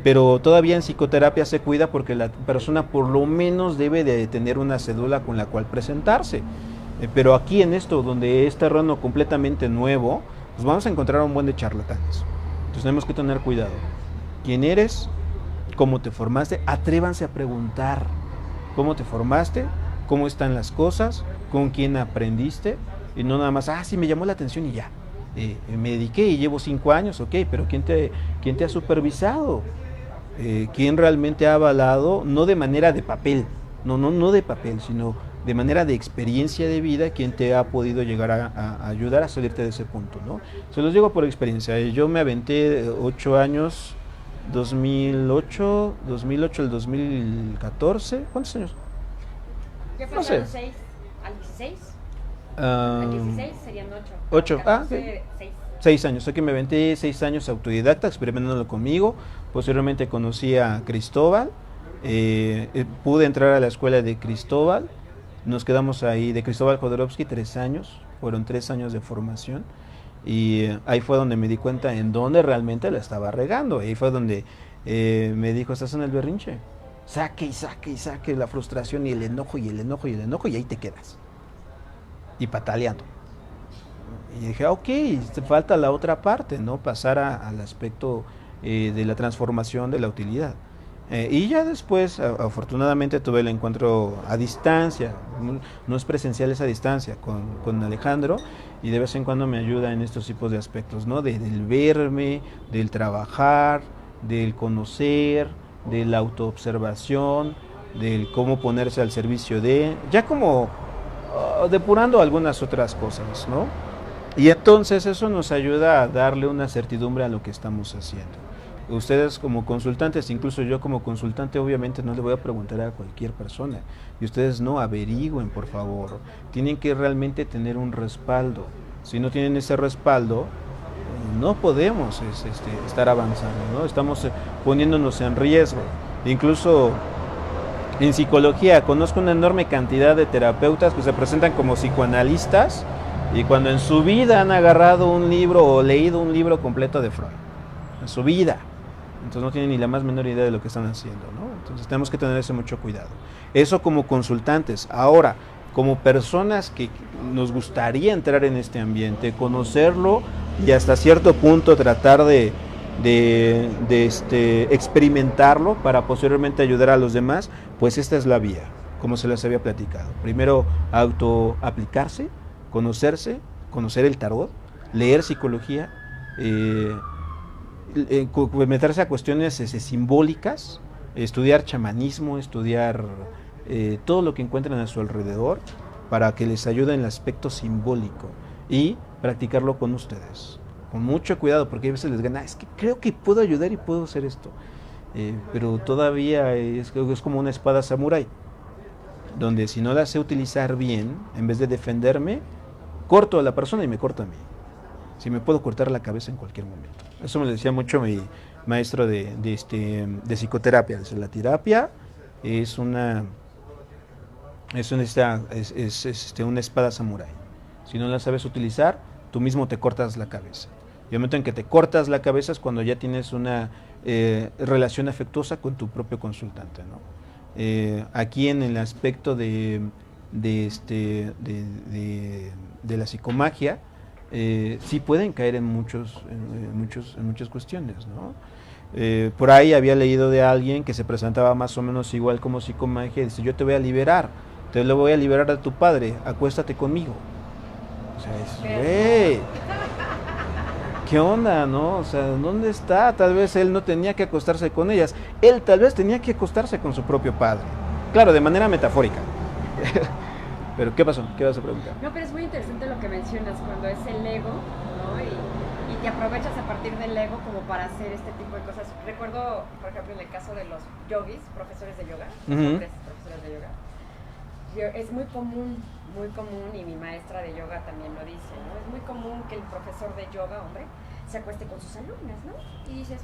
Pero todavía en psicoterapia se cuida porque la persona por lo menos debe de tener una cédula con la cual presentarse. Pero aquí en esto, donde es terreno completamente nuevo, pues vamos a encontrar un buen de charlatanes. Entonces tenemos que tener cuidado. ¿Quién eres? ¿Cómo te formaste? Atrévanse a preguntar. ¿Cómo te formaste? ¿Cómo están las cosas? ¿Con quién aprendiste? Y no nada más, sí, me llamó la atención y ya. Me dediqué y llevo 5 años, ok, pero ¿quién te ha supervisado? ¿Quién realmente ha avalado? No de manera de papel, no de papel, sino de manera de experiencia de vida, ¿quién te ha podido llegar a ayudar a salirte de ese punto, ¿no? Se los digo por experiencia. Yo me aventé 8 años, 2008 al 2014, ¿cuántos años? Yo fui No sé. al 6, al 16. Al 16 serían 8. 8, 14, 6. 6 años, sé que me aventé 6 años autodidacta, experimentándolo conmigo. Posteriormente conocí a Cristóbal, pude entrar a la escuela de Cristóbal, nos quedamos ahí, de Cristóbal Jodorowsky, 3 años, fueron 3 años de formación. Y ahí fue donde me di cuenta en dónde realmente la estaba regando. Ahí fue donde me dijo, estás en el berrinche. Saque y saque y saque la frustración y el enojo y el enojo y el enojo y ahí te quedas. Y pataleando. Y dije, ok, te falta la otra parte, ¿no? Pasar al aspecto de la transformación de la utilidad. Y ya después, afortunadamente, tuve el encuentro a distancia, no es presencial esa distancia, con Alejandro, y de vez en cuando me ayuda en estos tipos de aspectos, ¿no? Del verme, del trabajar, del conocer, de la autoobservación, del cómo ponerse al servicio de, ya como depurando algunas otras cosas, ¿no? Y entonces eso nos ayuda a darle una certidumbre a lo que estamos haciendo. Ustedes como consultantes, incluso yo como consultante, obviamente no le voy a preguntar a cualquier persona. Y ustedes no averigüen, por favor. Tienen que realmente tener un respaldo. Si no tienen ese respaldo, no podemos estar avanzando, ¿no? Estamos poniéndonos en riesgo. Incluso en psicología conozco una enorme cantidad de terapeutas que se presentan como psicoanalistas y cuando en su vida han agarrado un libro o leído un libro completo de Freud. En su vida. Entonces no tienen ni la más menor idea de lo que están haciendo, ¿no? Entonces tenemos que tener ese mucho cuidado. Eso como consultantes. Ahora, como personas que nos gustaría entrar en este ambiente, conocerlo y hasta cierto punto tratar de experimentarlo para posteriormente ayudar a los demás, pues esta es la vía, como se les había platicado. Primero, autoaplicarse, conocerse, conocer el tarot, leer psicología, meterse a cuestiones simbólicas, estudiar chamanismo, estudiar todo lo que encuentran a su alrededor para que les ayude en el aspecto simbólico y practicarlo con ustedes. Con mucho cuidado, porque a veces les gana, es que creo que puedo ayudar y puedo hacer esto. Pero todavía es como una espada samurái, donde si no la sé utilizar bien, en vez de defenderme, corto a la persona y me corto a mí. Si me puedo cortar la cabeza en cualquier momento. Eso me lo decía mucho mi maestro de psicoterapia. La terapia es una espada samurái. Si no la sabes utilizar, tú mismo te cortas la cabeza. Y el momento en que te cortas la cabeza es cuando ya tienes una relación afectuosa con tu propio consultante, ¿no? Aquí en el aspecto de la psicomagia, sí pueden caer en muchas cuestiones, ¿no? Por ahí había leído de alguien que se presentaba más o menos igual como psicomagia y dice, yo te voy a liberar, te lo voy a liberar a tu padre, acuéstate conmigo. O sea, güey, ¿qué onda, no? O sea, ¿dónde está? Tal vez él no tenía que acostarse con ellas, él tal vez tenía que acostarse con su propio padre. Claro, de manera metafórica. Pero, ¿qué pasó? ¿Qué vas a preguntar? No, pero es muy interesante lo que mencionas, cuando es el ego, ¿no? Y te aprovechas a partir del ego como para hacer este tipo de cosas. Recuerdo, por ejemplo, en el caso de los yogis, profesores de yoga, hombres profesores de yoga, es muy común, y mi maestra de yoga también lo dice, ¿no? Es muy común que el profesor de yoga, hombre, se acueste con sus alumnas, ¿no? Y dices,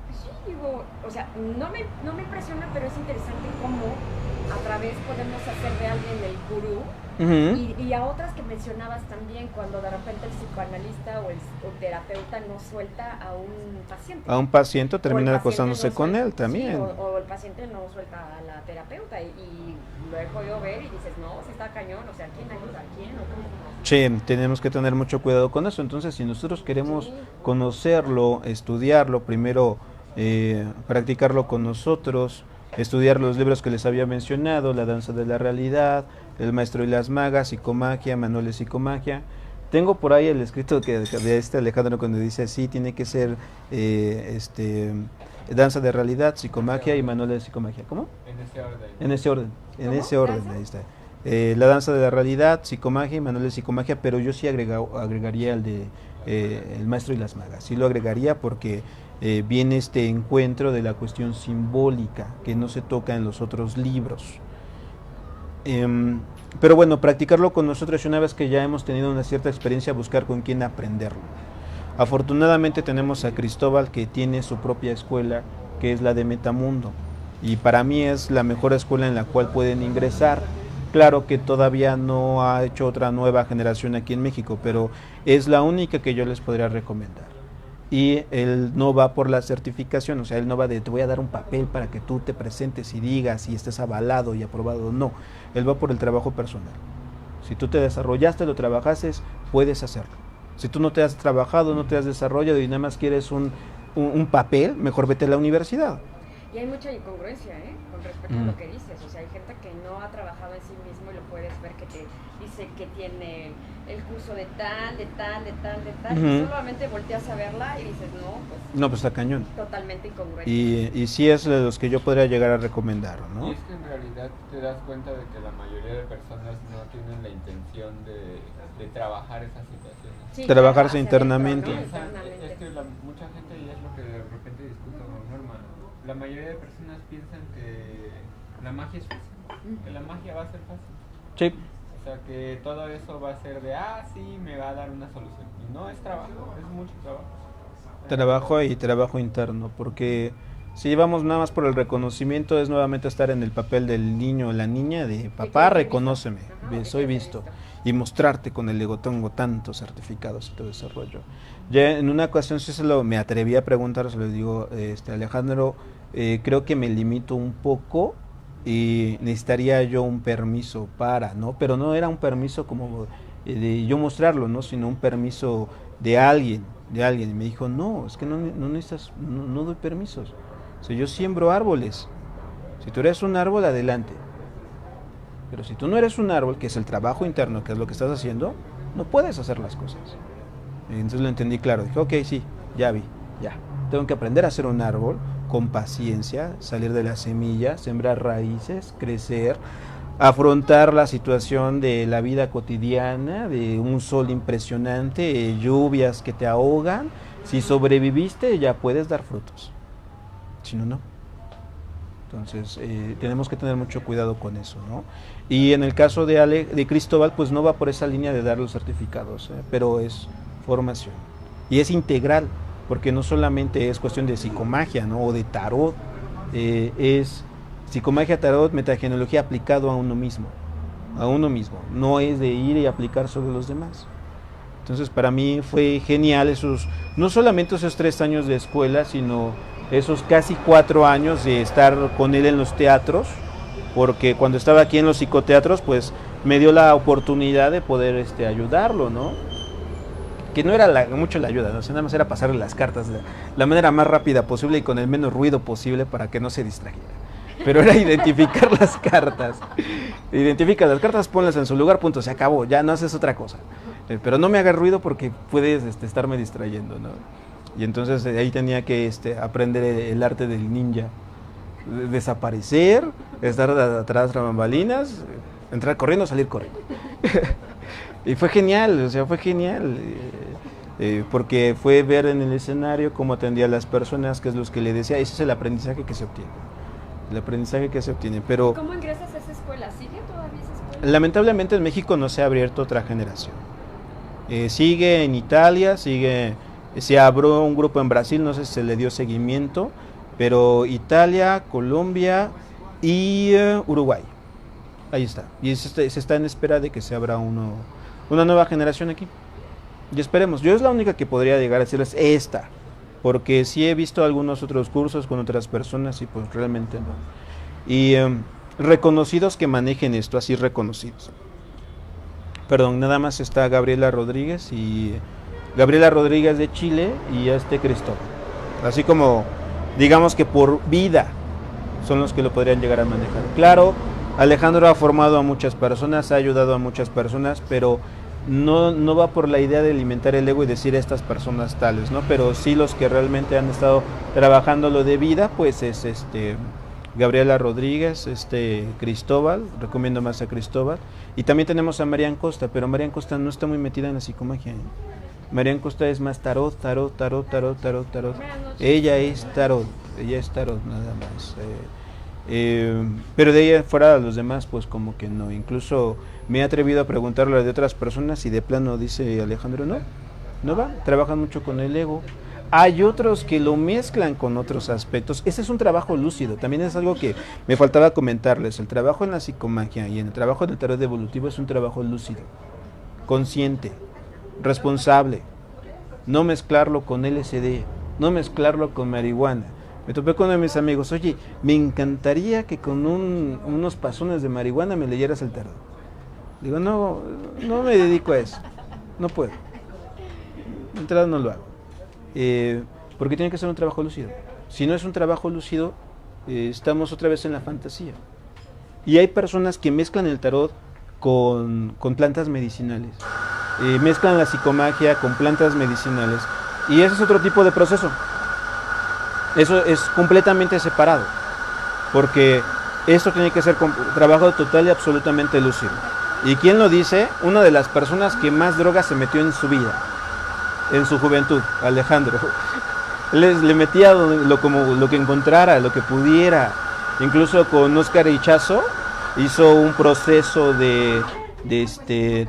pues sí, digo, o sea, no me impresiona, pero es interesante cómo a través podemos hacer de alguien el gurú Y a otras que mencionabas también, cuando de repente el psicoanalista o el terapeuta no suelta a un paciente. A un paciente O el termina paciente acostándose no con suelta- él también. sí, o el paciente no suelta a la terapeuta y lo he podido ver y dices, no, si está cañón, o sea, ¿quién ayuda a quién? ¿O cómo? Sí, tenemos que tener mucho cuidado con eso. Entonces, si nosotros queremos Sí. conocerlo, estudiarlo, primero practicarlo con nosotros, estudiar los libros que les había mencionado, La danza de la realidad, El maestro y las magas, Psicomagia, Manual de Psicomagia. Tengo por ahí el escrito de este Alejandro cuando dice, sí, tiene que ser danza de realidad, psicomagia y manual de psicomagia. ¿Cómo? En ese orden. En ese orden, en ¿Cómo? ese orden, ¿Danza? ahí está. La danza de la realidad, psicomagia y manual de psicomagia, pero yo sí agregaría el de El maestro y las magas. Sí lo agregaría porque viene este encuentro de la cuestión simbólica que no se toca en los otros libros. Pero bueno, practicarlo con nosotros y una vez que ya hemos tenido una cierta experiencia, buscar con quién aprenderlo. Afortunadamente tenemos a Cristóbal que tiene su propia escuela, que es la de Metamundo, y para mí es la mejor escuela en la cual pueden ingresar. Claro que todavía no ha hecho otra nueva generación aquí en México, pero es la única que yo les podría recomendar. Y él no va por la certificación, o sea, él no va de te voy a dar un papel para que tú te presentes y digas y estés avalado y aprobado, no, él va por el trabajo personal. Si tú te desarrollaste, lo trabajaste, puedes hacerlo. Si tú no te has trabajado, no te has desarrollado y nada más quieres un papel, mejor vete a la universidad. Y hay mucha incongruencia, con respecto a lo que dices. O sea, hay gente que no ha trabajado en sí mismo y lo puedes ver que te dice que tiene el curso de tal, y solamente volteas a verla y dices, no, pues... No, pues está cañón. Totalmente incongruente. Y sí es de los que yo podría llegar a recomendar, ¿no? Y es que en realidad te das cuenta de que la mayoría de personas no tienen la intención de trabajar esas situaciones. Sí, trabajarse hacia internamente. adentro, ¿no? Piensan- Internamente. es que mucha gente, y es lo que de repente discuto con Norma, la mayoría de personas piensan que la magia es fácil, que la magia va a ser fácil. Sí. O sea, que todo eso va a ser de, sí, me va a dar una solución. Y no es trabajo, es mucho trabajo. Trabajo y trabajo interno, porque si llevamos nada más por el reconocimiento es nuevamente estar en el papel del niño o la niña de papá, reconóceme, soy visto, y mostrarte con el ego, tengo tantos certificados y todo ese rollo. Ya en una ocasión sí me atreví a preguntar, se lo digo, Alejandro, creo que me limito un poco y necesitaría yo un permiso para, ¿no? Pero no era un permiso como de yo mostrarlo, ¿no? Sino un permiso de alguien. Y me dijo, no, es que no necesitas, no doy permisos. O sea, yo siembro árboles. Si tú eres un árbol, adelante. Pero si tú no eres un árbol, que es el trabajo interno, que es lo que estás haciendo, no puedes hacer las cosas. Y entonces lo entendí claro. Dije, ok, sí, ya vi, ya. Tengo que aprender a ser un árbol con paciencia, salir de la semilla, sembrar raíces, crecer, afrontar la situación de la vida cotidiana, de un sol impresionante, lluvias que te ahogan. Si sobreviviste, ya puedes dar frutos. Si no, no. Entonces, tenemos que tener mucho cuidado con eso, ¿no? Y en el caso de Cristóbal, pues no va por esa línea de dar los certificados, pero es formación. Y es integral, porque no solamente es cuestión de psicomagia, ¿no? O de tarot, es psicomagia, tarot, metagenealogía aplicado a uno mismo, no es de ir y aplicar sobre los demás. Entonces para mí fue genial no solamente esos 3 años de escuela, sino esos casi 4 años de estar con él en los teatros, porque cuando estaba aquí en los psicoteatros, pues me dio la oportunidad de poder ayudarlo, ¿no? Que no era mucho la ayuda, ¿no? O sea, nada más era pasarle las cartas de la manera más rápida posible y con el menos ruido posible para que no se distrajera. Pero era identificar las cartas. Identifica las cartas, ponlas en su lugar, punto, se acabó, ya no haces otra cosa. Pero no me hagas ruido porque puedes estarme distrayendo, ¿no? Y entonces ahí tenía que aprender el arte del ninja. Desaparecer, estar atrás de bambalinas, entrar corriendo, salir corriendo. Y fue genial, o sea, fue genial. Porque fue ver en el escenario cómo atendía a las personas, que es lo que le decía, ese es el aprendizaje que se obtiene. El aprendizaje que se obtiene, pero... ¿Cómo ingresas a esa escuela? ¿Sigue todavía esa escuela? Lamentablemente en México no se ha abierto otra generación. Sigue en Italia, se abrió un grupo en Brasil, no sé si se le dio seguimiento, pero Italia, Colombia y Uruguay. ahí está. Y se está en espera de que se abra una nueva generación aquí. Y esperemos. Yo es la única que podría llegar a decirles esta. Porque sí he visto algunos otros cursos con otras personas y pues realmente no. Y reconocidos que manejen esto, así reconocidos. Perdón, nada más está Gabriela Rodríguez de Chile y Cristóbal. Así como, digamos que por vida son los que lo podrían llegar a manejar. Claro, Alejandro ha formado a muchas personas, ha ayudado a muchas personas, pero no va por la idea de alimentar el ego y decir estas personas tales, ¿no? Pero sí los que realmente han estado trabajando lo de vida, pues es Gabriela Rodríguez, Cristóbal, recomiendo más a Cristóbal, y también tenemos a Marian Costa, pero Marian Costa no está muy metida en la psicomagia, ¿eh? Marian Costa es más tarot. Ella es tarot nada más. Pero de ella fuera de los demás, pues como que no. Incluso me he atrevido a preguntarle de otras personas y de plano dice Alejandro, no va, trabajan mucho con el ego. Hay otros que lo mezclan con otros aspectos. Ese es un trabajo lúcido. También es algo que me faltaba comentarles. El trabajo en la psicomagia y en el trabajo del tarot evolutivo es un trabajo lúcido, consciente, responsable. No mezclarlo con LSD, no mezclarlo con marihuana. Me topé con uno de mis amigos, oye, me encantaría que con unos pasones de marihuana me leyeras el tarot. Digo, no me dedico a eso, no puedo. De entrada no lo hago. Porque tiene que ser un trabajo lúcido. Si no es un trabajo lúcido, estamos otra vez en la fantasía. Y hay personas que mezclan el tarot con plantas medicinales. Mezclan la psicomagia con plantas medicinales. Y ese es otro tipo de proceso. Eso es completamente separado. Porque esto tiene que ser trabajo total y absolutamente lúcido. ¿Y quién lo dice? Una de las personas que más drogas se metió en su vida, en su juventud, Alejandro. Le metía lo que encontrara, lo que pudiera. Incluso con Oscar Ichazo hizo un proceso de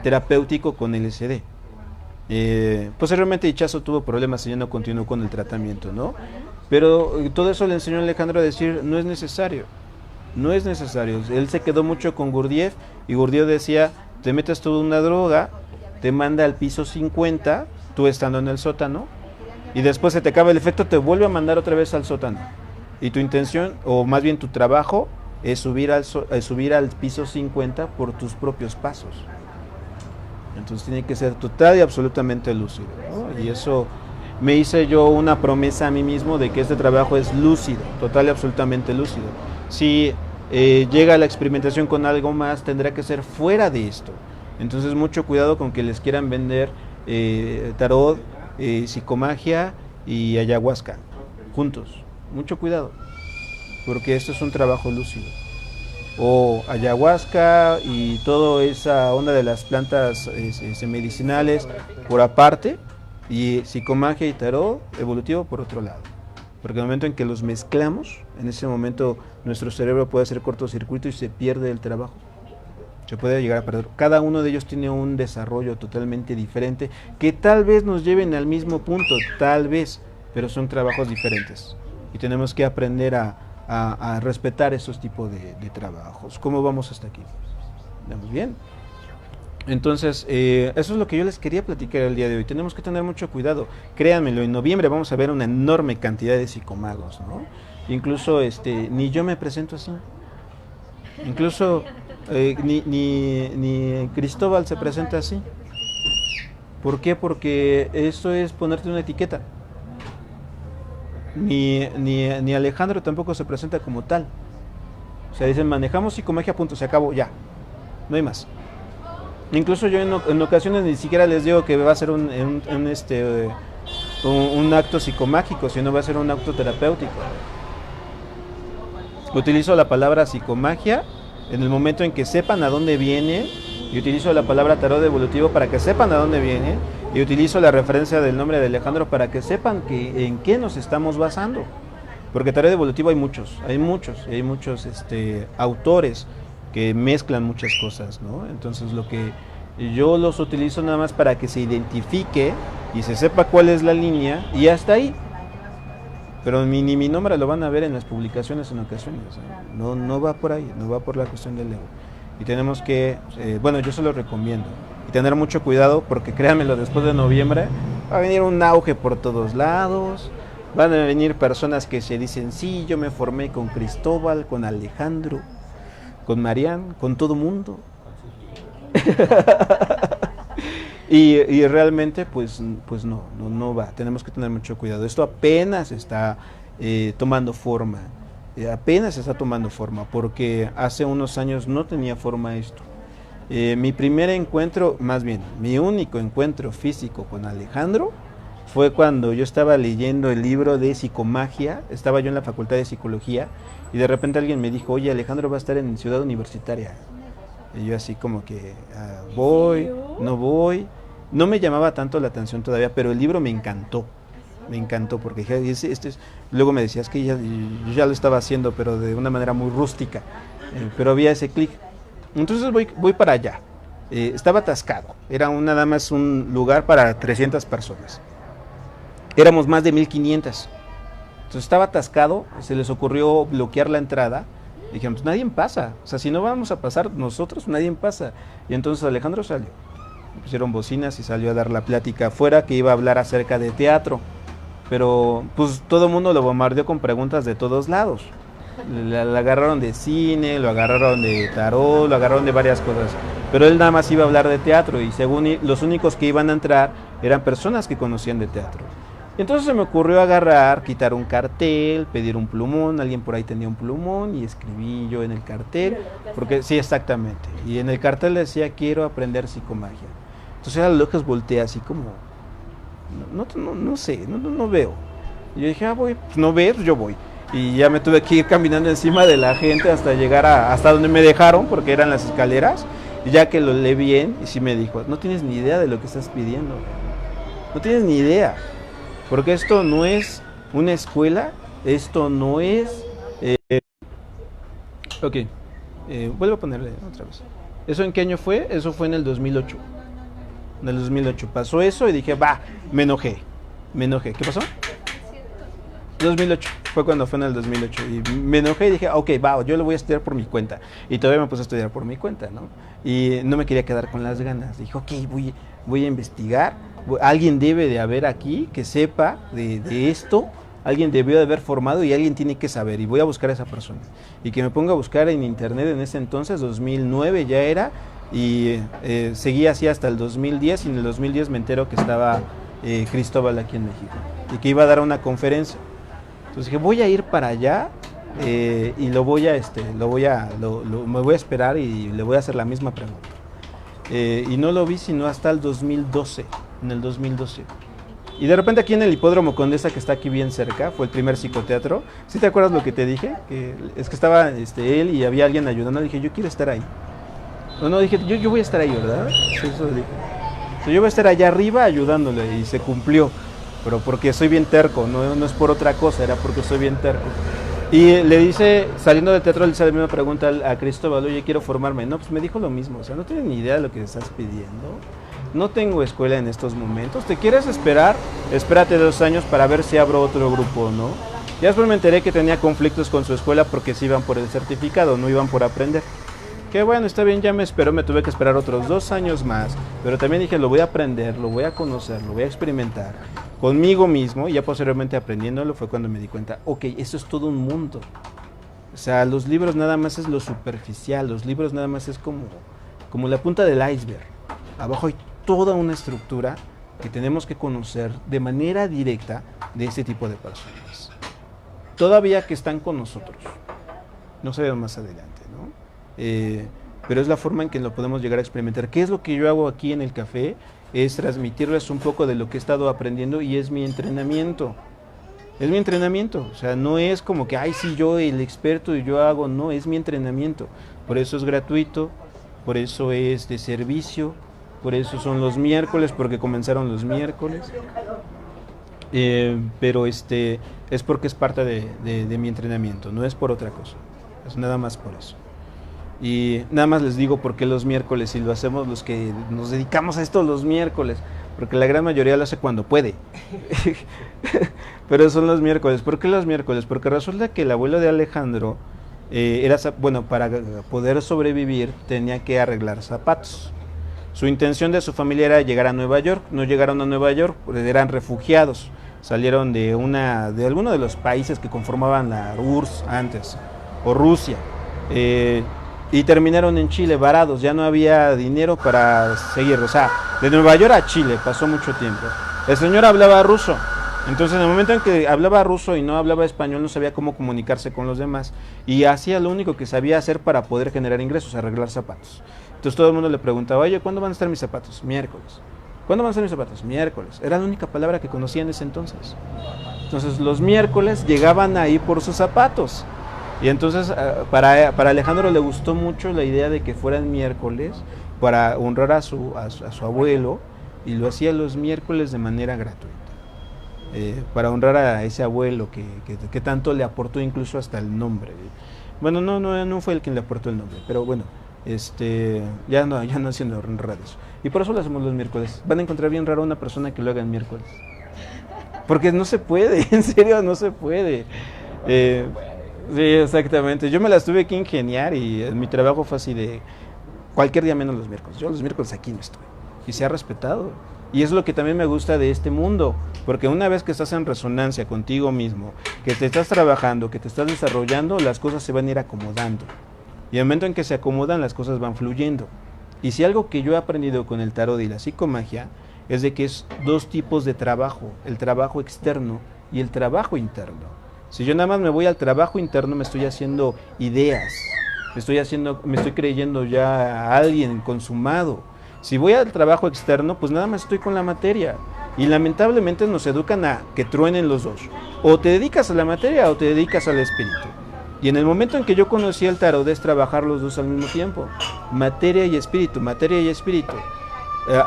terapéutico con LSD. Posteriormente Ichazo tuvo problemas y ya no continuó con el tratamiento, ¿no? Pero todo eso le enseñó a Alejandro a decir, no es necesario. Él se quedó mucho con Gurdjieff y Gurdjieff decía, te metes toda una droga, te manda al piso 50, tú estando en el sótano, y después se te acaba el efecto, te vuelve a mandar otra vez al sótano. Y tu intención, o más bien tu trabajo, es subir al piso 50 por tus propios pasos. Entonces tiene que ser total y absolutamente lúcido, ¿no? Y eso me hice yo una promesa a mí mismo de que este trabajo es lúcido, total y absolutamente lúcido. Si llega la experimentación con algo más, tendrá que ser fuera de esto. Entonces mucho cuidado con que les quieran vender tarot, psicomagia y ayahuasca juntos. Mucho cuidado, porque esto es un trabajo lúcido. O ayahuasca y toda esa onda de las plantas medicinales por aparte, y psicomagia y tarot evolutivo por otro lado. Porque en el momento en que los mezclamos, en ese momento nuestro cerebro puede hacer cortocircuito y se pierde el trabajo. Se puede llegar a perder. Cada uno de ellos tiene un desarrollo totalmente diferente, que tal vez nos lleven al mismo punto, tal vez, pero son trabajos diferentes. Y tenemos que aprender a respetar esos tipos de trabajos. ¿Cómo vamos hasta aquí? ¿Vamos bien? Entonces, eso es lo que yo les quería platicar el día de hoy. Tenemos que tener mucho cuidado. Créanmelo, en noviembre vamos a ver una enorme cantidad de psicomagos, ¿no? Incluso ni yo me presento así. Incluso ni Cristóbal se presenta así. ¿Por qué? Porque eso es ponerte una etiqueta. Ni Alejandro tampoco se presenta como tal. O sea, dicen, manejamos psicomagia, punto, se acabó, ya. No hay más. Incluso yo en ocasiones ni siquiera les digo que va a ser un acto psicomágico, sino va a ser un acto terapéutico. Utilizo la palabra psicomagia en el momento en que sepan a dónde viene, y utilizo la palabra tarot evolutivo para que sepan a dónde viene, y utilizo la referencia del nombre de Alejandro para que sepan en qué nos estamos basando. Porque tarot evolutivo hay muchos autores que mezclan muchas cosas, ¿no? Entonces lo que yo los utilizo nada más para que se identifique y se sepa cuál es la línea, y hasta ahí. Pero ni mi nombre lo van a ver en las publicaciones en ocasiones, ¿no? No va por ahí, no va por la cuestión del ego. y tenemos que, bueno, yo se lo recomiendo, y tener mucho cuidado porque créanmelo, después de noviembre va a venir un auge por todos lados, van a venir personas que se dicen, sí, yo me formé con Cristóbal, con Alejandro, con Marian, con todo mundo. y realmente pues no va, tenemos que tener mucho cuidado. Esto apenas está tomando forma, porque hace unos años no tenía forma esto. Mi primer encuentro, más bien, mi único encuentro físico con Alejandro fue cuando yo estaba leyendo el libro de psicomagia, estaba yo en la facultad de psicología y de repente alguien me dijo, oye, Alejandro va a estar en Ciudad Universitaria. Y yo así como que, voy, no voy, no me llamaba tanto la atención todavía, pero el libro me encantó porque dije, luego me decías que yo ya lo estaba haciendo, pero de una manera muy rústica, pero había ese clic. Entonces voy para allá, estaba atascado, era nada más un lugar para 300 personas, éramos más de 1500, entonces estaba atascado, se les ocurrió bloquear la entrada, y dijeron, pues nadie pasa, o sea, si no vamos a pasar nosotros, nadie pasa, y entonces Alejandro salió, pusieron bocinas y salió a dar la plática afuera que iba a hablar acerca de teatro, pero pues todo el mundo lo bombardeó con preguntas de todos lados. Le agarraron de cine, lo agarraron de tarot, lo agarraron de varias cosas, pero él nada más iba a hablar de teatro y según los únicos que iban a entrar eran personas que conocían de teatro. Y entonces se me ocurrió agarrar, quitar un cartel, pedir un plumón, alguien por ahí tenía un plumón y escribí yo en el cartel, porque sí, exactamente, y en el cartel decía quiero aprender psicomagia. Entonces a lo lejos volteé así como, no sé, no veo. Y yo dije, voy, pues no ves, yo voy. Y ya me tuve que ir caminando encima de la gente hasta llegar hasta donde me dejaron, porque eran las escaleras, y ya que lo leí bien, y sí me dijo, no tienes ni idea de lo que estás pidiendo, no tienes ni idea, porque esto no es una escuela, esto no es... vuelvo a ponerle otra vez. ¿Eso en qué año fue? Eso fue en el 2008. En el 2008 pasó eso y dije, me enojé. ¿Qué pasó? 2008, fue cuando fue en el 2008 y me enojé y dije, yo lo voy a estudiar por mi cuenta y todavía me puse a estudiar por mi cuenta, ¿no? Y no me quería quedar con las ganas, dije, voy a investigar, alguien debe de haber aquí que sepa de esto, alguien debió de haber formado y alguien tiene que saber y voy a buscar a esa persona y que me ponga a buscar en internet en ese entonces, 2009 ya era y seguí así hasta el 2010 y en el 2010 me entero que estaba Cristóbal aquí en México y que iba a dar una conferencia. Entonces dije, voy a ir para allá y me voy a esperar y le voy a hacer la misma pregunta. Y no lo vi sino hasta el 2012, en el 2012. Y de repente aquí en el Hipódromo Condesa, que está aquí bien cerca, fue el primer psicoteatro. ¿Sí te acuerdas lo que te dije? Es que estaba él y había alguien ayudando. Dije, yo quiero estar ahí. No, dije, yo voy a estar ahí, ¿verdad? Sí, eso dije. Entonces, yo voy a estar allá arriba ayudándole y se cumplió. Pero porque soy bien terco, no es por otra cosa, era porque soy bien terco. Y le dice, saliendo del teatro, le hice la misma pregunta a Cristóbal, oye, quiero formarme. No, pues me dijo lo mismo, o sea, no tienes ni idea de lo que estás pidiendo. No tengo escuela en estos momentos. ¿Te quieres esperar? Espérate 2 años para ver si abro otro grupo, ¿no? Ya después me enteré que tenía conflictos con su escuela porque se iban por el certificado, no iban por aprender. Que bueno, está bien, ya me esperó, me tuve que esperar otros 2 años más, pero también dije, lo voy a aprender, lo voy a conocer, lo voy a experimentar conmigo mismo, y ya posteriormente aprendiéndolo fue cuando me di cuenta, esto es todo un mundo. O sea, los libros nada más es lo superficial, los libros nada más es como la punta del iceberg. Abajo hay toda una estructura que tenemos que conocer de manera directa de este tipo de personas. Todavía que están con nosotros, no sabemos más adelante, ¿no? Pero es la forma en que lo podemos llegar a experimentar. ¿Qué es lo que yo hago aquí en el café? Es transmitirles un poco de lo que he estado aprendiendo y es mi entrenamiento. Es mi entrenamiento, o sea, no es como que, sí, yo el experto y yo hago, no, es mi entrenamiento. Por eso es gratuito, por eso es de servicio, por eso son los miércoles, porque comenzaron los miércoles. Pero es porque es parte de mi entrenamiento, no es por otra cosa, es nada más por eso. Y nada más les digo por qué los miércoles, y lo hacemos los que nos dedicamos a esto los miércoles, porque la gran mayoría lo hace cuando puede. Pero son los miércoles. ¿Por qué los miércoles? Porque resulta que el abuelo de Alejandro bueno, para poder sobrevivir tenía que arreglar zapatos. Su intención de su familia era llegar a Nueva York. No llegaron a Nueva York, eran refugiados. Salieron de alguno de los países que conformaban la URSS antes, o Rusia. Y terminaron en Chile varados, ya no había dinero para seguir. O sea, de Nueva York a Chile pasó mucho tiempo. El señor hablaba ruso. Entonces, en el momento en que hablaba ruso y no hablaba español, no sabía cómo comunicarse con los demás. Y hacía lo único que sabía hacer para poder generar ingresos, arreglar zapatos. Entonces todo el mundo le preguntaba, oye, ¿cuándo van a estar mis zapatos? Miércoles. ¿Cuándo van a estar mis zapatos? Miércoles. Era la única palabra que conocía en ese entonces. Entonces los miércoles llegaban ahí por sus zapatos. Y entonces para Alejandro le gustó mucho la idea de que fueran miércoles para honrar a su abuelo, y lo hacía los miércoles de manera gratuita. Para honrar a ese abuelo que tanto le aportó, incluso hasta el nombre. Bueno, no fue el quien le aportó el nombre, pero bueno. Ya no haciendo radios. Y por eso lo hacemos los miércoles. Van a encontrar bien raro una persona que lo haga en miércoles. Porque no se puede, en serio, no se puede. Sí, exactamente. Yo me las tuve que ingeniar y mi trabajo fue así de cualquier día menos los miércoles. Yo los miércoles aquí no estoy. Y se ha respetado. Y es lo que también me gusta de este mundo. Porque una vez que estás en resonancia contigo mismo, que te estás trabajando, que te estás desarrollando, las cosas se van a ir acomodando. Y en el momento en que se acomodan, las cosas van fluyendo. Y si algo que yo he aprendido con el tarot y la psicomagia es de que es dos tipos de trabajo, el trabajo externo y el trabajo interno. Si yo nada más me voy al trabajo interno, me estoy haciendo ideas, me estoy creyendo ya a alguien consumado. Si voy al trabajo externo, pues nada más estoy con la materia. Y lamentablemente nos educan a que truenen los dos. O te dedicas a la materia o te dedicas al espíritu. Y en el momento en que yo conocí el tarot es trabajar los dos al mismo tiempo, materia y espíritu, materia y espíritu.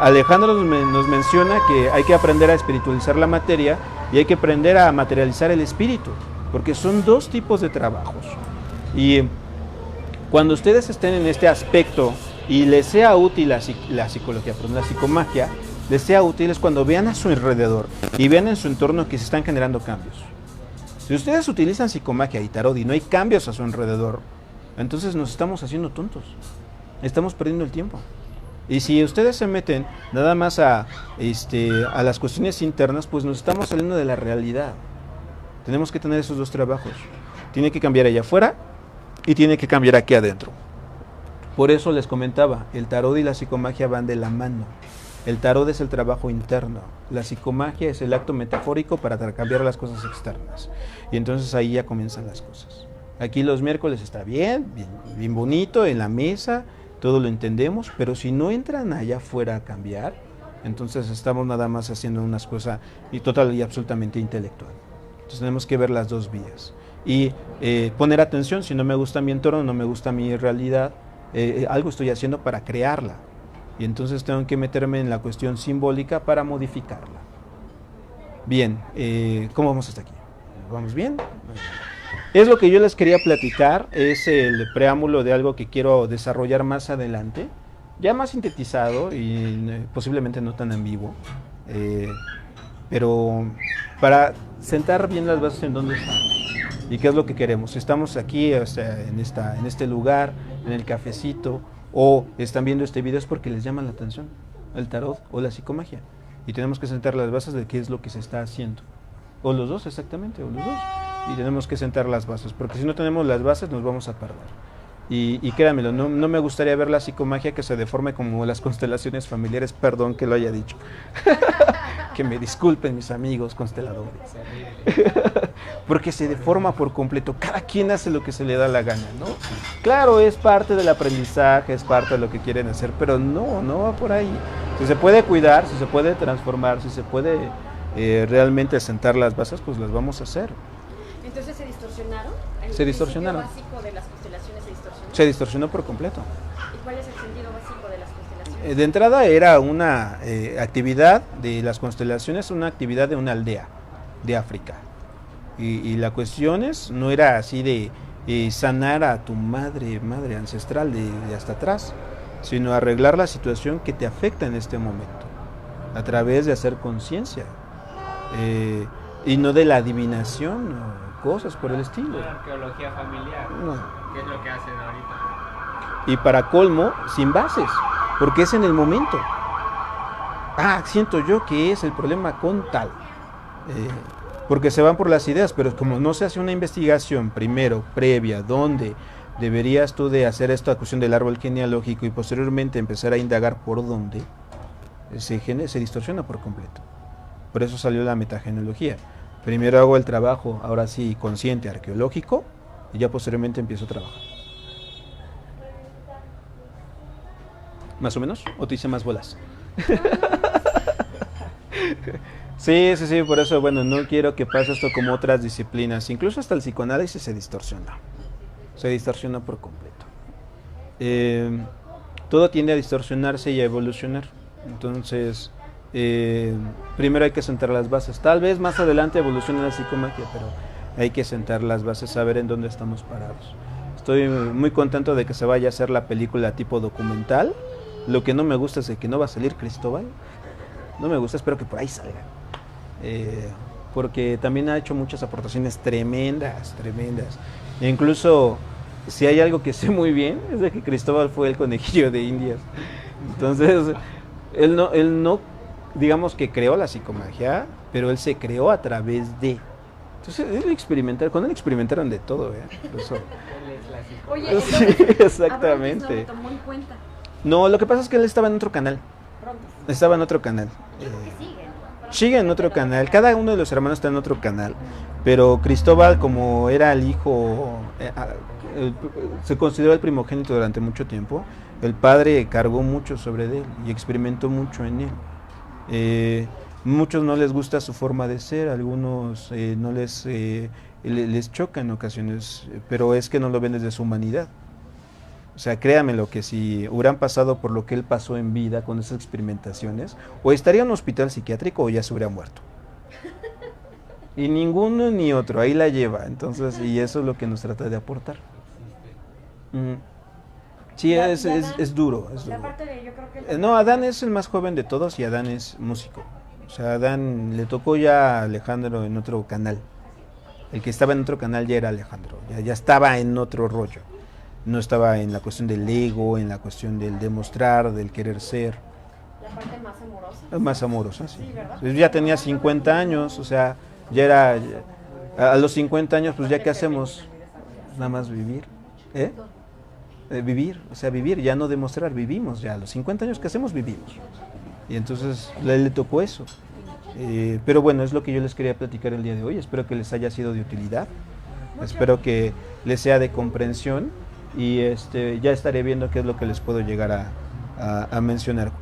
Alejandro nos menciona que hay que aprender a espiritualizar la materia y hay que aprender a materializar el espíritu, porque son dos tipos de trabajos. Y cuando ustedes estén en este aspecto y les sea útil la psicología, perdón, la psicomagia, les sea útil es cuando vean a su alrededor y vean en su entorno que se están generando cambios. Si ustedes utilizan psicomagia y tarot y no hay cambios a su alrededor, entonces nos estamos haciendo tontos. Estamos perdiendo el tiempo. Y si ustedes se meten nada más a las cuestiones internas, pues nos estamos saliendo de la realidad. Tenemos que tener esos dos trabajos. Tiene que cambiar allá afuera y tiene que cambiar aquí adentro. Por eso les comentaba, el tarot y la psicomagia van de la mano. El tarot es el trabajo interno, la psicomagia es el acto metafórico para cambiar las cosas externas. Y entonces ahí ya comienzan las cosas. Aquí los miércoles está bien bonito en la mesa, todo lo entendemos, pero si no entran allá afuera a cambiar, entonces estamos nada más haciendo unas cosas total y absolutamente intelectual. Entonces tenemos que ver las dos vías y poner atención. Si no me gusta mi entorno, no me gusta mi realidad, algo estoy haciendo para crearla. Y entonces tengo que meterme en la cuestión simbólica para modificarla. Bien, ¿cómo vamos hasta aquí? ¿Vamos bien? Es lo que yo les quería platicar, es el preámbulo de algo que quiero desarrollar más adelante, ya más sintetizado y posiblemente no tan ambiguo, pero para sentar bien las bases en dónde estamos y qué es lo que queremos. Estamos aquí, o sea, en este lugar, en el cafecito, o están viendo este video es porque les llama la atención el tarot o la psicomagia y tenemos que sentar las bases de qué es lo que se está haciendo, o los dos exactamente, o los dos, y tenemos que sentar las bases, porque si no tenemos las bases nos vamos a perder. Y créanmelo, no me gustaría ver la psicomagia que se deforme como las constelaciones familiares, perdón que lo haya dicho. Que me disculpen mis amigos consteladores. Porque se deforma por completo, cada quien hace lo que se le da la gana, ¿no? Claro, es parte del aprendizaje, es parte de lo que quieren hacer, pero no va por ahí. Si se puede cuidar, si se puede transformar, si se puede realmente sentar las bases, pues las vamos a hacer. Entonces se distorsionaron. Se distorsionaron. ¿El sentido básico de las constelaciones se distorsionó? Se distorsionó por completo. ¿Y cuál es el sentido básico de las constelaciones? De entrada era una actividad de las constelaciones, una actividad de una aldea de África. Y la cuestión no era así de sanar a tu madre ancestral de hasta atrás, sino arreglar la situación que te afecta en este momento, a través de hacer conciencia. Y no de la adivinación, cosas por el estilo. Una arqueología familiar, No. que es lo que hacen ahorita. Y para colmo, sin bases, porque es en el momento. Siento yo que es el problema con tal. Porque se van por las ideas, pero como no se hace una investigación primero, previa, donde deberías tú de hacer esta cuestión del árbol genealógico y posteriormente empezar a indagar por dónde, se distorsiona por completo. Por eso salió la metagenealogía. Primero hago el trabajo, ahora sí, consciente, arqueológico, y ya posteriormente empiezo a trabajar. ¿Más o menos? ¿O te hice más bolas? Sí, por eso, bueno, no quiero que pase esto como otras disciplinas. Incluso hasta el psicoanálisis se distorsiona. Se distorsiona por completo. Todo tiende a distorsionarse y a evolucionar. Entonces, primero hay que sentar las bases. Tal vez más adelante evolucione la psicomagia, pero hay que sentar las bases, saber en dónde estamos parados. Estoy muy contento de que se vaya a hacer la película tipo documental. Lo que no me gusta es de que no va a salir Cristóbal. No me gusta, espero que por ahí salga. Porque también ha hecho muchas aportaciones tremendas. E incluso, si hay algo que sé muy bien, es de que Cristóbal fue el conejillo de Indias. Entonces, él no, digamos que creó la psicomagia, pero él se creó a través de. Entonces, con él experimentaron de todo, eso. Oye, Sí, exactamente. No lo tomó en cuenta. No, lo que pasa es que él estaba en otro canal. Pronto. Estaba en otro canal. Sigue en otro canal. Cada uno de los hermanos está en otro canal. Pero Cristóbal, como era el hijo, se consideró el primogénito durante mucho tiempo. El padre cargó mucho sobre él y experimentó mucho en él. Muchos no les gusta su forma de ser, algunos no les choca en ocasiones, pero es que no lo ven desde su humanidad. O sea, créame lo que si hubieran pasado por lo que él pasó en vida con esas experimentaciones, o estaría en un hospital psiquiátrico o ya se hubiera muerto. Y ninguno ni otro, ahí la lleva. Entonces, y eso es lo que nos trata de aportar. Sí, es duro. No, Adán es el más joven de todos y Adán es músico. O sea, Adán le tocó ya a Alejandro en otro canal. El que estaba en otro canal ya era Alejandro, ya estaba en otro rollo. No estaba en la cuestión del ego, en la cuestión del demostrar, del querer ser. La parte más amorosa. Más amorosa, sí. Sí, ¿verdad? Pues ya tenía 50 años, o sea, a los 50 años, pues ya qué hacemos, nada más vivir, vivir, o sea, vivir, ya no demostrar, vivimos ya, a los 50 años que hacemos, vivimos. Y entonces le tocó eso. Pero bueno, es lo que yo les quería platicar el día de hoy, espero que les haya sido de utilidad, espero que les sea de comprensión. Y ya estaré viendo qué es lo que les puedo llegar a mencionar.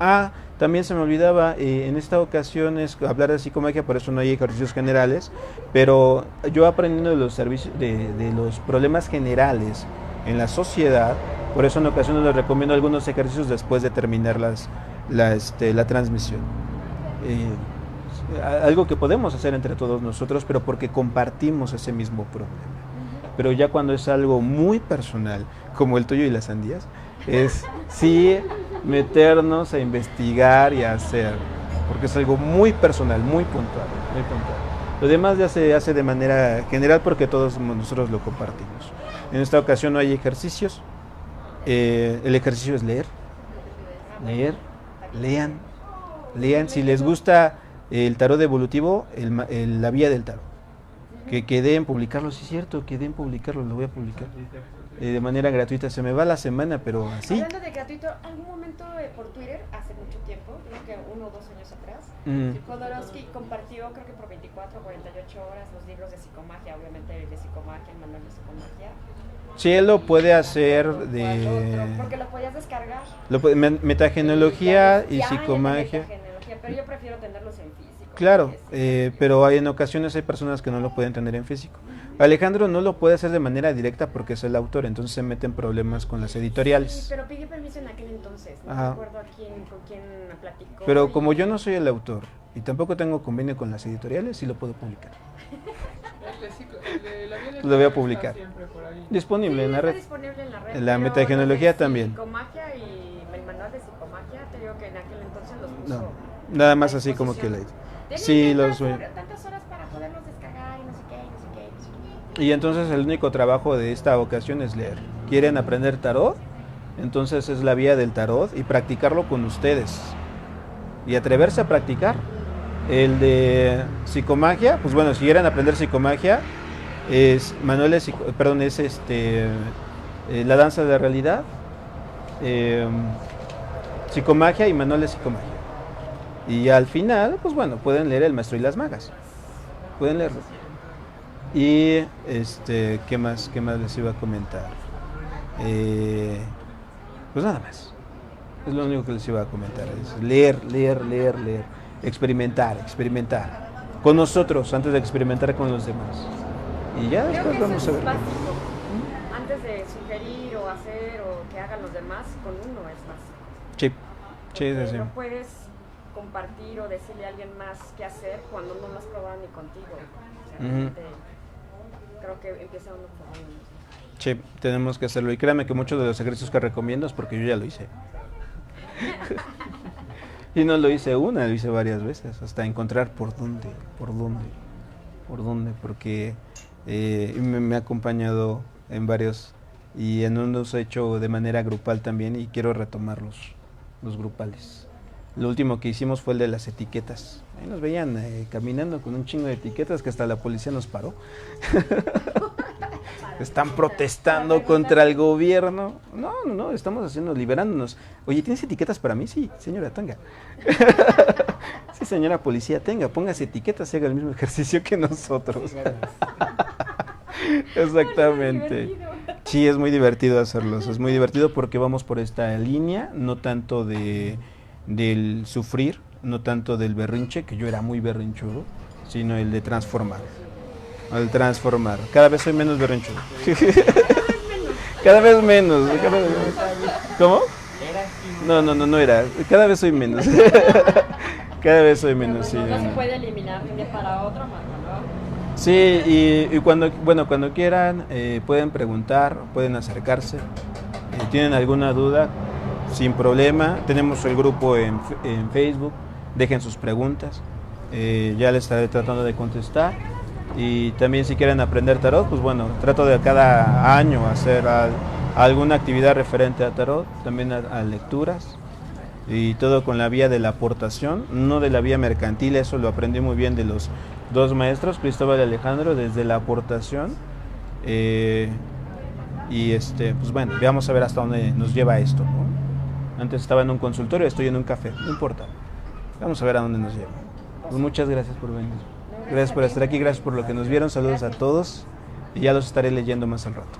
También se me olvidaba, en esta ocasión es hablar de psicomagia, por eso no hay ejercicios generales, pero yo aprendiendo de los servicios, de los problemas generales en la sociedad, por eso en ocasiones les recomiendo algunos ejercicios después de terminar la transmisión. Algo que podemos hacer entre todos nosotros, pero porque compartimos ese mismo problema. Pero ya cuando es algo muy personal, como el tuyo y las sandías, es sí meternos a investigar y a hacer, porque es algo muy personal, muy puntual. Lo demás ya se hace de manera general porque todos nosotros lo compartimos. En esta ocasión no hay ejercicios, el ejercicio es lean, si les gusta el tarot evolutivo, la vía del tarot. Que quedé en publicarlo, sí es cierto, lo voy a publicar de manera gratuita. Se me va la semana, pero así. Hablando de gratuito, algún momento por Twitter, hace mucho tiempo, creo que 1 o 2 años atrás, Jodorowsky compartió, creo que por 24 o 48 horas, los libros de psicomagia, obviamente el de psicomagia, el manual de psicomagia. Sí, él lo puede hacer porque lo podías descargar. Metagenealogía y psicomagia. Pero yo prefiero tenerlos en físico. Claro, pero en ocasiones hay personas que no lo pueden tener en físico. Alejandro no lo puede hacer de manera directa porque es el autor, entonces se mete en problemas con las editoriales. Sí, pero pidió permiso en aquel entonces, no recuerdo con quién platicó. Pero como yo no soy el autor y tampoco tengo convenio con las editoriales, sí lo puedo publicar. Lo voy a publicar. Disponible en la red. Disponible en la red. La metagenealogía también. Psicomagia y el manual de psicomagia, te digo que en aquel entonces los puso. No, nada más así como que la. Sí, los tantas horas para poderlos descargar y no sé qué. Y entonces el único trabajo de esta ocasión es leer. ¿Quieren aprender tarot? Entonces es la vía del tarot y practicarlo con ustedes. Y atreverse a practicar. El de psicomagia, pues bueno, si quieren aprender psicomagia, es la danza de realidad, psicomagia y manual de psicomagia. Y al final, pues bueno, pueden leer El Maestro y las Magas. Pueden leerlo. Y ¿qué más les iba a comentar? Pues nada más. Es lo único que les iba a comentar. Es leer. Experimentar. Con nosotros antes de experimentar con los demás. Y ya Creo después que vamos eso a es ver. básico. Antes de sugerir o hacer o que hagan los demás, con uno es básico. Sí, Porque sí. no puedes compartir o decirle a alguien más qué hacer cuando no lo has probado ni contigo. O sea, realmente creo que empieza uno por uno mismo. Sí, tenemos que hacerlo. Y créanme que muchos de los ejercicios que recomiendo es porque yo ya lo hice. Y no lo hice una, lo hice varias veces, hasta encontrar por dónde, porque me ha acompañado en varios y en unos he hecho de manera grupal también y quiero retomar los grupales. Lo último que hicimos fue el de las etiquetas. Ahí nos veían caminando con un chingo de etiquetas que hasta la policía nos paró. Están protestando contra el gobierno. No, estamos liberándonos. Oye, ¿tienes etiquetas para mí? Sí, señora, tenga. Sí, señora policía, tenga, póngase etiquetas y haga el mismo ejercicio que nosotros. Exactamente. Sí, es muy divertido hacerlos. Es muy divertido porque vamos por esta línea, no tanto del sufrir, no tanto del berrinche, que yo era muy berrinchudo, sino el de transformar. Al transformar. Cada vez soy menos berrinchudo. Cada vez menos. ¿Cómo? No era. Cada vez soy menos. Cada vez soy menos, sí. No se puede eliminar de un día para otro, Marco, ¿no? Sí, y cuando quieran, pueden preguntar, pueden acercarse. ¿Tienen alguna duda? Sin problema. Tenemos el grupo en Facebook. Dejen sus preguntas. Ya les estaré tratando de contestar. Y también si quieren aprender tarot, pues bueno, trato de cada año hacer alguna actividad referente a tarot, también a lecturas, y todo con la vía de la aportación, no de la vía mercantil. Eso lo aprendí muy bien de los dos maestros, Cristóbal y Alejandro, desde la aportación. Pues bueno, vamos a ver hasta dónde nos lleva esto, ¿no? Antes estaba en un consultorio, estoy en un café, no importa. Vamos a ver a dónde nos lleva. Pues muchas gracias por venir. Gracias por estar aquí, gracias por lo que nos vieron, saludos a todos y ya los estaré leyendo más al rato.